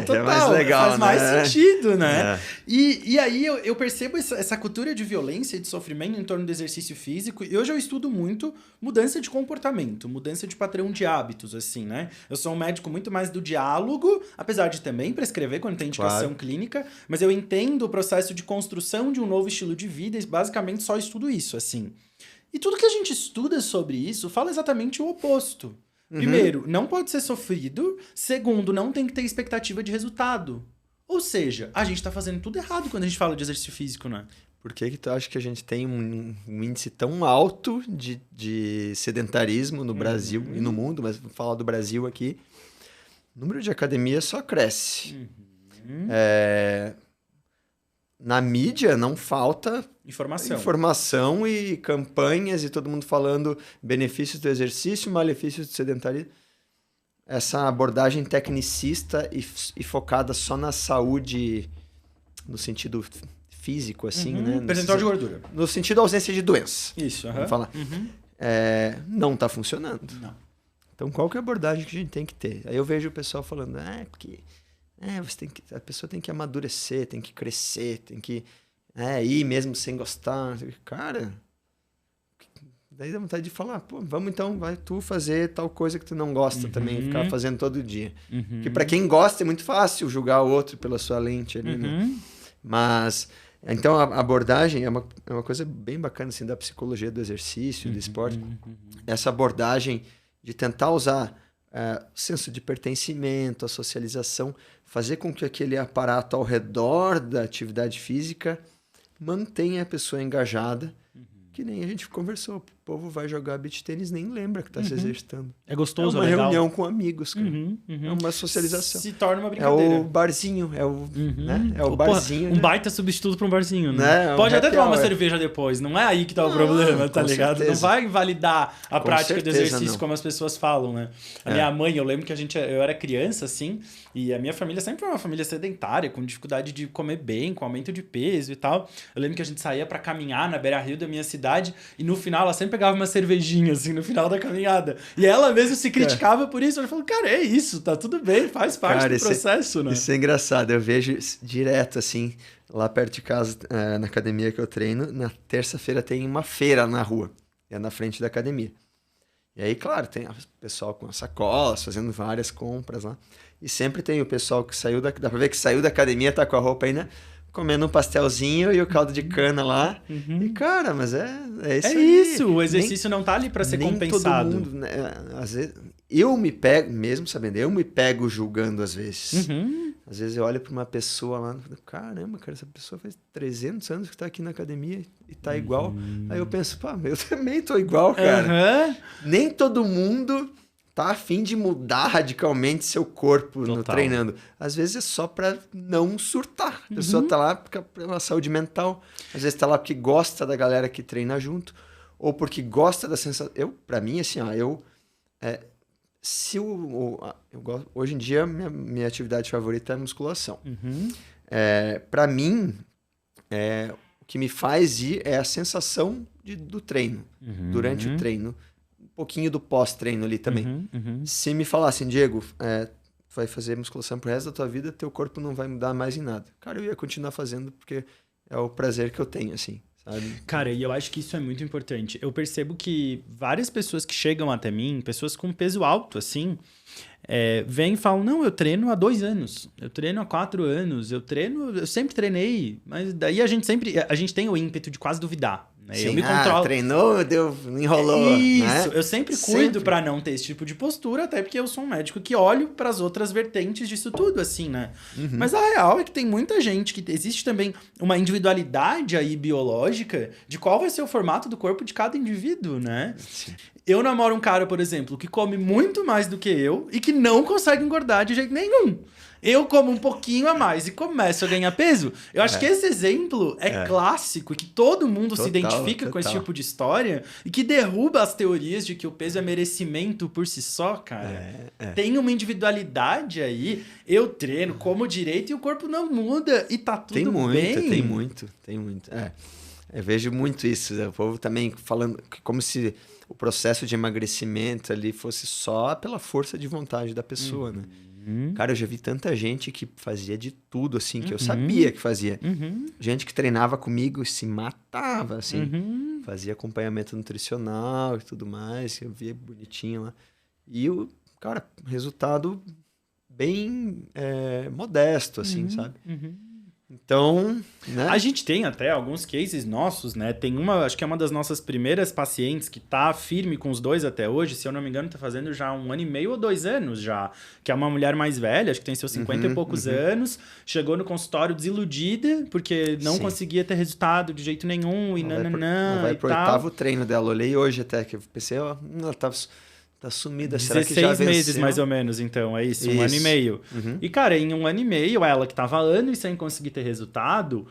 Total. É mais legal, faz mais sentido, né? E aí eu percebo essa cultura de violência e de sofrimento em torno do exercício físico. E hoje eu estudo muito mudança de comportamento, mudança de padrão de hábitos, assim, né? Eu sou um médico muito mais do diálogo, apesar de também prescrever quando tem indicação clínica, mas eu entendo o processo de construção de um novo estilo de vida e basicamente só estudo isso, assim. E tudo que a gente estuda sobre isso fala exatamente o oposto. Primeiro, não pode ser sofrido. Segundo, não tem que ter expectativa de resultado. Ou seja, a gente tá fazendo tudo errado quando a gente fala de exercício físico, né? Por que tu acha que a gente tem um índice tão alto de sedentarismo no Brasil e no mundo, mas vou falar do Brasil aqui? O número de academias só cresce. na mídia não falta informação e campanhas e todo mundo falando benefícios do exercício, malefícios do sedentarismo. Essa abordagem tecnicista e focada só na saúde no sentido físico, assim, né? Percentual de gordura. No sentido da ausência de doença. Isso, vamos falar. Não está funcionando. Não. Então, qual que é a abordagem que a gente tem que ter? Aí eu vejo o pessoal falando, porque a pessoa tem que amadurecer, tem que crescer, tem que ir mesmo sem gostar. Cara, daí dá vontade de falar, vamos então, vai tu fazer tal coisa que tu não gosta também, ficar fazendo todo dia. Porque para quem gosta é muito fácil julgar o outro pela sua lente ali, né? Mas, então a abordagem é uma coisa bem bacana, assim, da psicologia do exercício, do esporte. Essa abordagem de tentar usar o senso de pertencimento, a socialização, fazer com que aquele aparato ao redor da atividade física mantenha a pessoa engajada, que nem a gente conversou. O povo vai jogar beach tênis, nem lembra que está se exercitando. É gostoso, é uma legal. reunião com amigos, cara. É uma socialização. Se torna uma brincadeira. É o barzinho, né? É o barzinho. Um baita substituto para um barzinho, né? Pode até tomar uma cerveja depois, não é aí que tá o problema, tá ligado? Certeza. Não vai invalidar a prática do exercício como as pessoas falam, né? A minha mãe, eu lembro que eu era criança, assim, e a minha família sempre foi uma família sedentária, com dificuldade de comer bem, com aumento de peso e tal. Eu lembro que a gente saía para caminhar na beira-rio da minha cidade e no final ela sempre pegava uma cervejinha, assim, no final da caminhada. E ela mesmo se criticava por isso. Ela falou, cara, é isso, tá tudo bem, faz parte do processo, né? Isso é engraçado. Eu vejo direto, assim, lá perto de casa, na academia que eu treino, na terça-feira tem uma feira na rua. É na frente da academia. E aí, claro, tem o pessoal com sacolas, fazendo várias compras lá. E sempre tem o pessoal que saiu dá pra ver que saiu da academia, tá com a roupa ainda, comendo um pastelzinho e o caldo de cana lá. E, cara, mas é isso aí. É isso, o exercício não tá ali pra ser compensado. Todo mundo, né? Às vezes, eu me pego, mesmo sabendo, eu me pego julgando às vezes. Às vezes eu olho pra uma pessoa lá e falo, caramba, cara, essa pessoa faz 300 anos que tá aqui na academia e tá igual. Aí eu penso, eu também tô igual, cara. Nem todo mundo tá a fim de mudar radicalmente seu corpo no treinando. Às vezes é só pra não surtar. A pessoa tá lá pela saúde mental. Às vezes tá lá porque gosta da galera que treina junto. Ou porque gosta da sensação... Pra mim, assim, hoje em dia, minha atividade favorita é a musculação. Pra mim, o que me faz ir é a sensação do treino. Durante o treino. Pouquinho do pós-treino ali também. Se me falassem, Diego, tu vai fazer musculação pro resto da tua vida, teu corpo não vai mudar mais em nada. Cara, eu ia continuar fazendo porque é o prazer que eu tenho, assim, sabe? Cara, e eu acho que isso é muito importante. Eu percebo que várias pessoas que chegam até mim, pessoas com peso alto, assim, vêm e falam, não, eu treino há 2 anos, eu treino há 4 anos, eu sempre treinei, mas daí a gente tem o ímpeto de quase duvidar. Sim, eu me controlo. Treinou, enrolou. Isso, né? Eu sempre cuido pra não ter esse tipo de postura, até porque eu sou um médico que olho pras outras vertentes disso tudo, assim, né? Mas a real é que tem muita gente que existe também uma individualidade aí biológica de qual vai ser o formato do corpo de cada indivíduo, né? Sim. Eu namoro um cara, por exemplo, que come muito mais do que eu e que não consegue engordar de jeito nenhum. Eu como um pouquinho a mais e começo a ganhar peso. Eu acho que esse exemplo é clássico e que todo mundo se identifica com esse tipo de história e que derruba as teorias de que o peso é merecimento por si só, cara. Tem uma individualidade aí. Eu treino, como direito e o corpo não muda e tá tudo bem. Tem muito. Eu vejo muito isso. O povo também falando como se o processo de emagrecimento ali fosse só pela força de vontade da pessoa, né? Cara, eu já vi tanta gente que fazia de tudo, assim, que eu sabia que fazia. Gente que treinava comigo e se matava, assim. Fazia acompanhamento nutricional e tudo mais, eu via bonitinho lá. E o, cara, resultado bem modesto, assim, sabe? Então, né? A gente tem até alguns cases nossos, né? Tem acho que é uma das nossas primeiras pacientes que tá firme com os 2 até hoje, se eu não me engano, tá fazendo já 1 ano e meio ou 2 anos já, que é uma mulher mais velha, acho que tem seus 50 e poucos anos, chegou no consultório desiludida, porque não conseguia ter resultado de jeito nenhum, e nananã, vai e pro tal. 8º treino dela, olhei hoje até, que eu pensei, ela tá sumida, 16 será que já venceu? meses, mais ou menos, então, é isso, 1 ano e meio. E, cara, em 1 ano e meio, ela que tava anos sem conseguir ter resultado,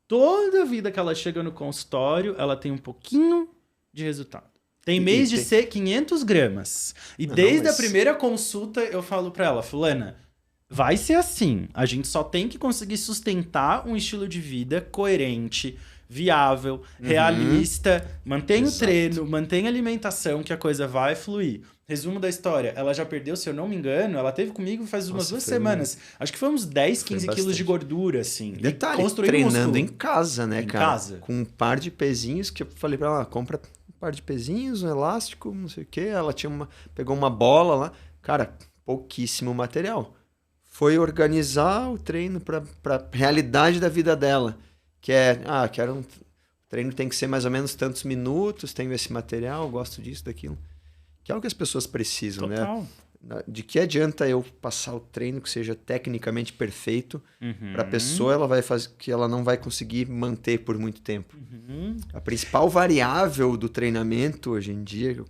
toda vida que ela chega no consultório, ela tem um pouquinho de resultado. Tem mês de ser 500 gramas. E desde a primeira consulta eu falo pra ela, fulana, vai ser assim. A gente só tem que conseguir sustentar um estilo de vida coerente, viável, realista. Mantém o treino, mantém a alimentação, que a coisa vai fluir. Resumo da história, ela já perdeu, se eu não me engano, ela teve comigo faz umas 2 semanas. Acho que foi uns 10, 15 quilos de gordura, assim. Detalhe, treinando em casa, né, cara? Em casa. Com um par de pezinhos que eu falei pra ela, compra um par de pezinhos, um elástico, não sei o quê. Ela pegou uma bola lá. Cara, pouquíssimo material. Foi organizar o treino pra realidade da vida dela. Que é, o treino tem que ser mais ou menos tantos minutos, tenho esse material, gosto disso, daquilo. Que é o que as pessoas precisam, Total. Né? De que adianta eu passar o treino que seja tecnicamente perfeito para a pessoa, ela vai fazer que ela não vai conseguir manter por muito tempo. A principal variável do treinamento hoje em dia, eu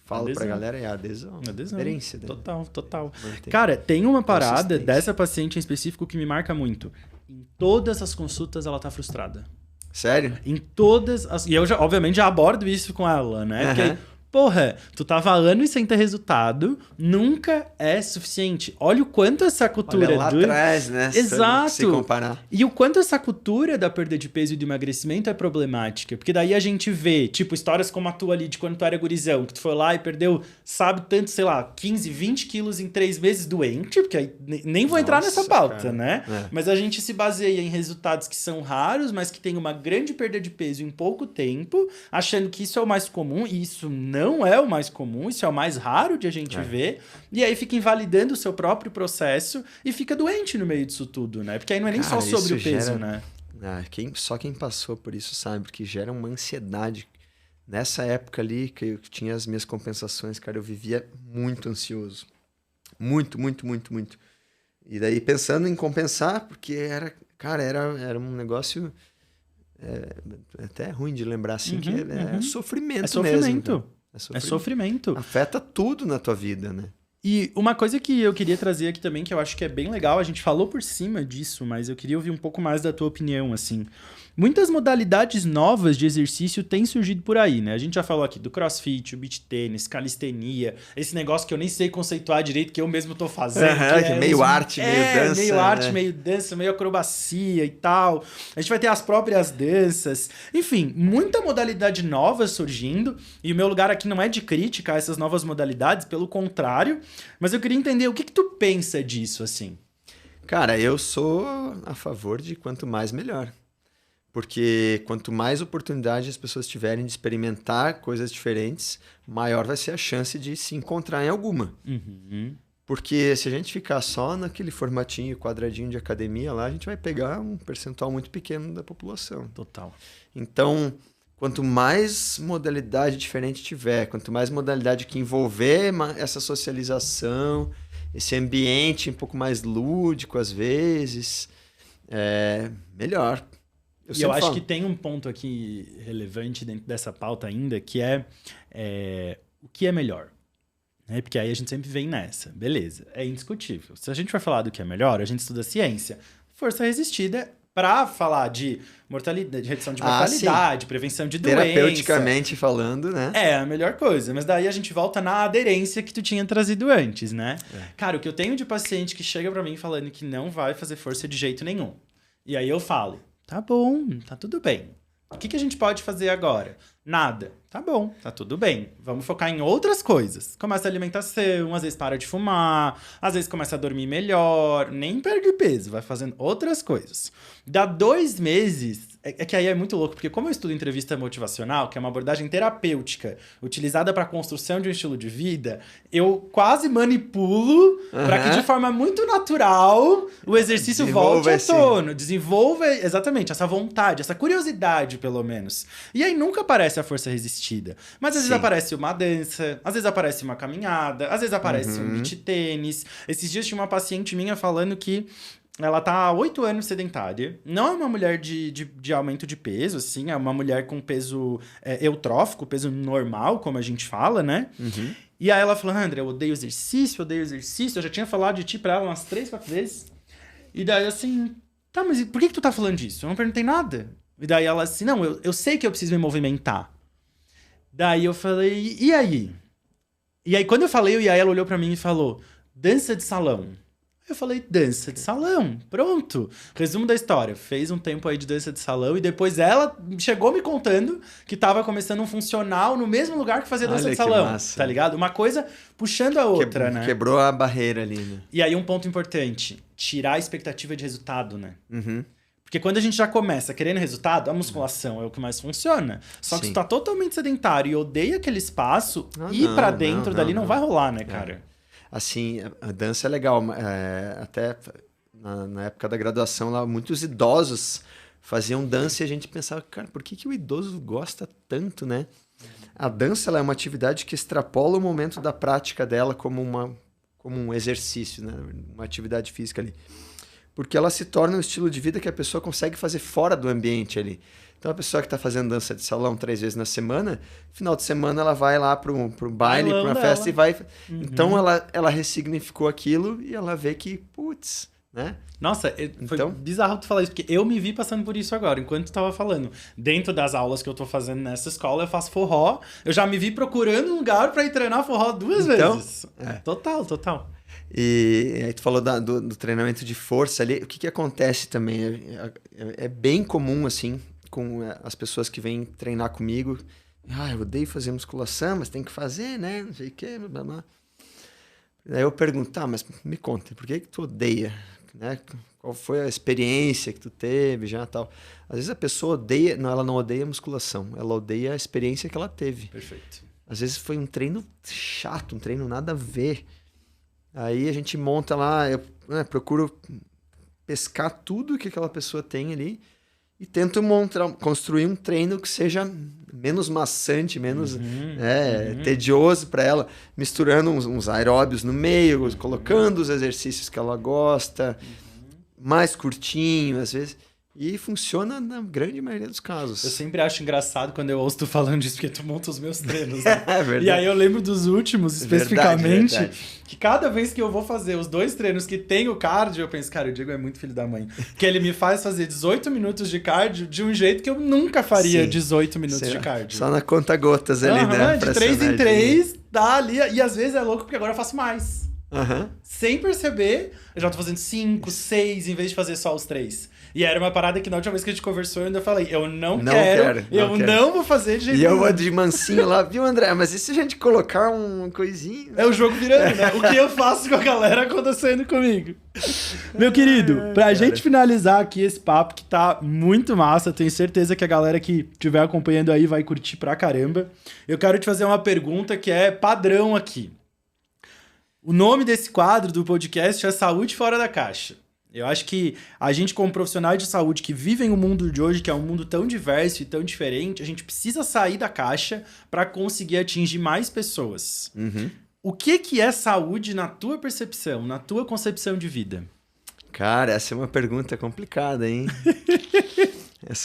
falo para a galera, é a adesão. Aderência. Total. Manter. Cara, tem uma parada dessa paciente em específico que me marca muito. Em todas as consultas ela tá frustrada. Sério? Em todas as... E eu, obviamente, já abordo isso com ela, né? Porque... Porra, tu tava anos sem ter resultado, nunca é suficiente. Olha o quanto essa cultura... Olha lá atrás, né? Exato. Se comparar. E o quanto essa cultura da perda de peso e do emagrecimento é problemática. Porque daí a gente vê, tipo, histórias como a tua ali, de quando tu era gurizão, que tu foi lá e perdeu, sabe, tanto, sei lá, 15, 20 quilos em 3 meses doente, porque aí nem vou entrar nessa pauta, cara, né? Mas a gente se baseia em resultados que são raros, mas que tem uma grande perda de peso em pouco tempo, achando que isso é o mais comum, e isso não é o mais comum, isso é o mais raro de a gente ver, e aí fica invalidando o seu próprio processo e fica doente no meio disso tudo, né? Porque aí não é nem só sobre o peso, né? Só quem passou por isso sabe, porque gera uma ansiedade. Nessa época ali, que eu tinha as minhas compensações, cara, eu vivia muito ansioso. Muito. E daí pensando em compensar, porque era um negócio... até ruim de lembrar assim, que é sofrimento mesmo. É sofrimento. Afeta tudo na tua vida, né? E uma coisa que eu queria trazer aqui também, que eu acho que é bem legal, a gente falou por cima disso, mas eu queria ouvir um pouco mais da tua opinião, assim. Muitas modalidades novas de exercício têm surgido por aí, né? A gente já falou aqui do crossfit, o beach tênis, calistenia, esse negócio que eu nem sei conceituar direito, que eu mesmo tô fazendo. Que é meio arte, meio dança. Meio arte, meio dança, meio acrobacia e tal. A gente vai ter as próprias danças. Enfim, muita modalidade nova surgindo. E o meu lugar aqui não é de crítica a essas novas modalidades, pelo contrário. Mas eu queria entender o que tu pensa disso, assim. Cara, eu sou a favor de quanto mais, melhor. Porque quanto mais oportunidade as pessoas tiverem de experimentar coisas diferentes, maior vai ser a chance de se encontrar em alguma. Porque se a gente ficar só naquele formatinho, quadradinho de academia lá, a gente vai pegar um percentual muito pequeno da população. Total. Então, quanto mais modalidade diferente tiver, quanto mais modalidade que envolver essa socialização, esse ambiente um pouco mais lúdico às vezes, melhor. Eu acho que tem um ponto aqui relevante dentro dessa pauta ainda, que é o que é melhor. Porque aí a gente sempre vem nessa. Beleza, é indiscutível. Se a gente vai falar do que é melhor, a gente estuda ciência. Força resistida para falar de mortalidade, de redução de mortalidade, prevenção de doença. Terapeuticamente falando, né? É a melhor coisa. Mas daí a gente volta na aderência que tu tinha trazido antes, né? Cara, o que eu tenho de paciente que chega para mim falando que não vai fazer força de jeito nenhum. E aí eu falo, tá bom, tá tudo bem. O que a gente pode fazer agora? Nada. Tá bom, tá tudo bem. Vamos focar em outras coisas. Começa a alimentação, às vezes para de fumar, às vezes começa a dormir melhor, nem perde peso, vai fazendo outras coisas. Dá 2 meses, é que aí é muito louco, porque como eu estudo entrevista motivacional, que é uma abordagem terapêutica utilizada para a construção de um estilo de vida, eu quase manipulo para que de forma muito natural o exercício volte à tona, desenvolva exatamente essa vontade, essa curiosidade pelo menos. E aí nunca aparece a força resistida. Mas às vezes aparece uma dança, às vezes aparece uma caminhada, às vezes aparece um beach tênis. Esses dias tinha uma paciente minha falando que ela tá há 8 anos sedentária. Não é uma mulher de aumento de peso, assim. É uma mulher com peso eutrófico, peso normal, como a gente fala, né? E aí ela falou, André, eu odeio exercício. Eu já tinha falado de ti pra ela umas 3, 4 vezes. E daí, assim, tá, mas por que tu tá falando disso? Eu não perguntei nada. E daí ela assim, não, eu sei que eu preciso me movimentar. Daí eu falei, e aí? E aí quando eu falei, e aí ela olhou pra mim e falou, dança de salão. Eu falei, dança de salão, pronto. Resumo da história, fez um tempo aí de dança de salão e depois ela chegou me contando que tava começando um funcional no mesmo lugar que fazia dança de salão, massa. Tá ligado? Uma coisa puxando a outra, né? Quebrou a barreira ali, né? E aí um ponto importante, tirar a expectativa de resultado, né? Uhum. Porque quando a gente já começa querendo resultado, a musculação é o que mais funciona. Só que se tu tá totalmente sedentário e odeia aquele espaço, ir pra dentro dali não vai rolar, né, cara? Assim, a dança é legal. Até na época da graduação, lá, muitos idosos faziam dança e a gente pensava, cara, por que o idoso gosta tanto, né? A dança ela é uma atividade que extrapola o momento da prática dela como um exercício, né? Uma atividade física ali. Porque ela se torna um estilo de vida que a pessoa consegue fazer fora do ambiente ali. Então, a pessoa que está fazendo dança de salão 3 vezes na semana, final de semana ela vai lá para um baile, para uma festa e vai... Uhum. Então, ela ressignificou aquilo e ela vê que, putz, né? Nossa, foi bizarro tu falar isso, porque eu me vi passando por isso agora, enquanto tu tava falando. Dentro das aulas que eu tô fazendo nessa escola, eu faço forró. Eu já me vi procurando um lugar para ir treinar forró 2 vezes. Total. E aí tu falou do treinamento de força ali. O que acontece também? É bem comum, assim, com as pessoas que vêm treinar comigo. Eu odeio fazer musculação, mas tem que fazer, né? Não sei o quê, blá, blá. Aí eu pergunto, mas me conta, por que tu odeia? Né? Qual foi a experiência que tu teve já tal? Às vezes a pessoa odeia... Não, ela não odeia a musculação. Ela odeia a experiência que ela teve. Perfeito. Às vezes foi um treino chato, um treino nada a ver. Aí a gente monta lá, eu procuro pescar tudo que aquela pessoa tem ali e tento construir um treino que seja menos maçante, menos tedioso para ela, misturando uns aeróbios no meio, colocando os exercícios que ela gosta, mais curtinho, às vezes. E funciona na grande maioria dos casos. Eu sempre acho engraçado quando eu ouço tu falando disso, porque tu monta os meus treinos, né? É verdade. E aí eu lembro dos últimos, especificamente, verdade. Que cada vez que eu vou fazer os 2 treinos que tem o cardio, eu penso, cara, o Diego é muito filho da mãe. Que ele me faz fazer 18 minutos de cardio de um jeito que eu nunca faria 18 minutos de cardio. Só na conta-gotas ali, né? De 3 em 3, dá ali. E às vezes é louco porque agora eu faço mais. Sem perceber, eu já tô fazendo 5, 6, em vez de fazer só os 3. E era uma parada que na última vez que a gente conversou eu ainda falei, eu não quero. Não vou fazer de jeito nenhum. E eu vou de mansinho lá, viu, André? Mas e se a gente colocar um coisinho? É o jogo virando, né? O que eu faço com a galera acontecendo comigo. Meu querido, pra gente finalizar aqui esse papo que tá muito massa, tenho certeza que a galera que estiver acompanhando aí vai curtir pra caramba. Eu quero te fazer uma pergunta que é padrão aqui. O nome desse quadro do podcast é Saúde Fora da Caixa. Eu acho que a gente, como profissionais de saúde que vivem o mundo de hoje, que é um mundo tão diverso e tão diferente, a gente precisa sair da caixa para conseguir atingir mais pessoas. O que é saúde na tua percepção, na tua concepção de vida? Cara, essa é uma pergunta complicada, hein?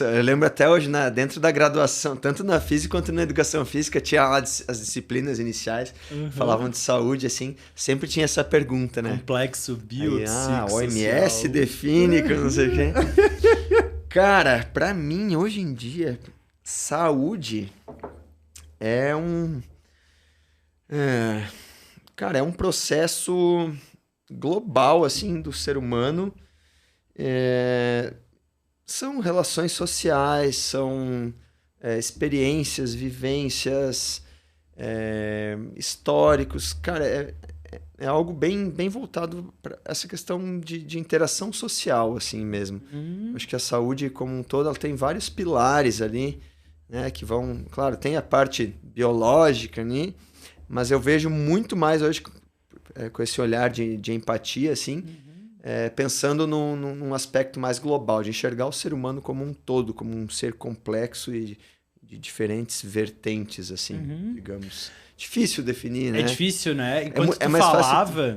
Eu lembro até hoje, dentro da graduação, tanto na física quanto na educação física, tinha lá as disciplinas iniciais, falavam de saúde, assim, sempre tinha essa pergunta, né? Complexo biopsicossocial. OMS define, que não sei o quê. Cara, pra mim, hoje em dia, saúde é um processo global, assim, do ser humano. São relações sociais, são experiências, vivências, históricos. Cara, é algo bem voltado para essa questão de interação social, assim mesmo. Acho que a saúde como um todo, ela tem vários pilares ali, né, que vão... Claro, tem a parte biológica ali, mas eu vejo muito mais hoje com esse olhar de empatia, assim... pensando num aspecto mais global, de enxergar o ser humano como um todo, como um ser complexo e de diferentes vertentes, assim, digamos. Difícil definir, né? É difícil, né?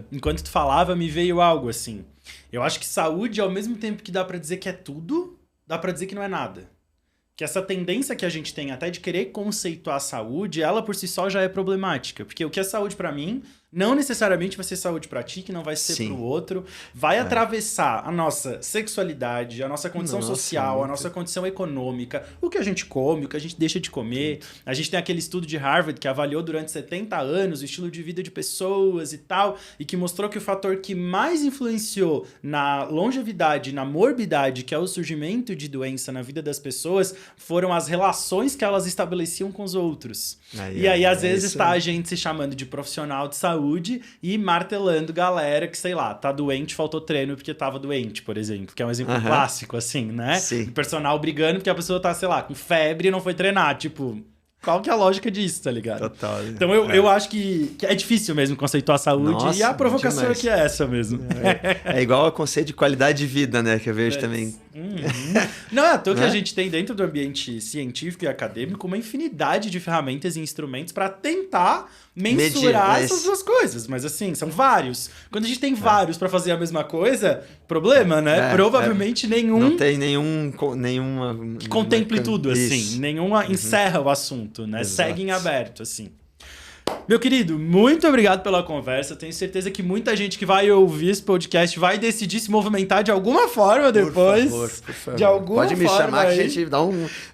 Enquanto tu falava, me veio algo assim. Eu acho que saúde, ao mesmo tempo que dá pra dizer que é tudo, dá pra dizer que não é nada. Que essa tendência que a gente tem até de querer conceituar a saúde, ela por si só já é problemática. Porque o que é saúde pra mim Não necessariamente vai ser saúde pra ti, que não vai ser pro outro. Vai atravessar a nossa sexualidade, a nossa condição social, a nossa condição econômica, o que a gente come, o que a gente deixa de comer. A gente tem aquele estudo de Harvard que avaliou durante 70 anos o estilo de vida de pessoas e tal, e que mostrou que o fator que mais influenciou na longevidade, na morbidade, que é o surgimento de doença na vida das pessoas, foram as relações que elas estabeleciam com os outros. E aí, às vezes, tá a gente se chamando de profissional de saúde e martelando galera que, sei lá, tá doente, faltou treino porque tava doente, por exemplo. Que é um exemplo clássico, assim, né? Sim. O personal brigando porque a pessoa tá, sei lá, com febre e não foi treinar. Tipo, qual que é a lógica disso, tá ligado? Total. Então eu acho que é difícil mesmo conceituar a saúde. Nossa, e a provocação demais. Aqui é essa mesmo. É igual ao conceito de qualidade de vida, né? Que eu vejo também. Não é à toa que a gente tem dentro do ambiente científico e acadêmico uma infinidade de ferramentas e instrumentos para tentar mensurar essas duas coisas. Mas assim, são vários. Quando a gente tem vários para fazer a mesma coisa, problema, né? Provavelmente nenhum... Não tem nenhuma... Que contemple tudo, assim. Nenhuma encerra o assunto, né? Exato. Segue em aberto, assim. Meu querido, muito obrigado pela conversa. Tenho certeza que muita gente que vai ouvir esse podcast vai decidir se movimentar de alguma forma depois. Por favor. De alguma forma. Pode me chamar que a gente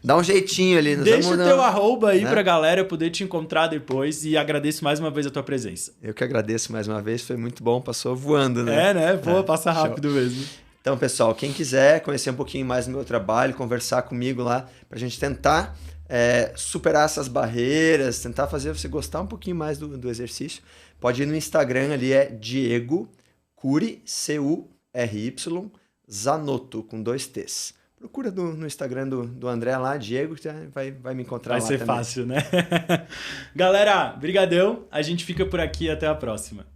dá um jeitinho ali. Deixa o teu arroba aí, né, pra galera poder te encontrar depois, e agradeço mais uma vez a tua presença. Eu que agradeço mais uma vez, foi muito bom, passou voando, né? Né? Boa, passa rápido mesmo. Então, pessoal, quem quiser conhecer um pouquinho mais do meu trabalho, conversar comigo lá, pra gente tentar... superar essas barreiras, tentar fazer você gostar um pouquinho mais do exercício, pode ir no Instagram, ali é Diego Cury, C-U-R-Y, Zanotto, com 2 T's. Procura no Instagram do André lá, Diego, que vai me encontrar lá também. Vai ser fácil, né? Galera, brigadão, a gente fica por aqui, até a próxima.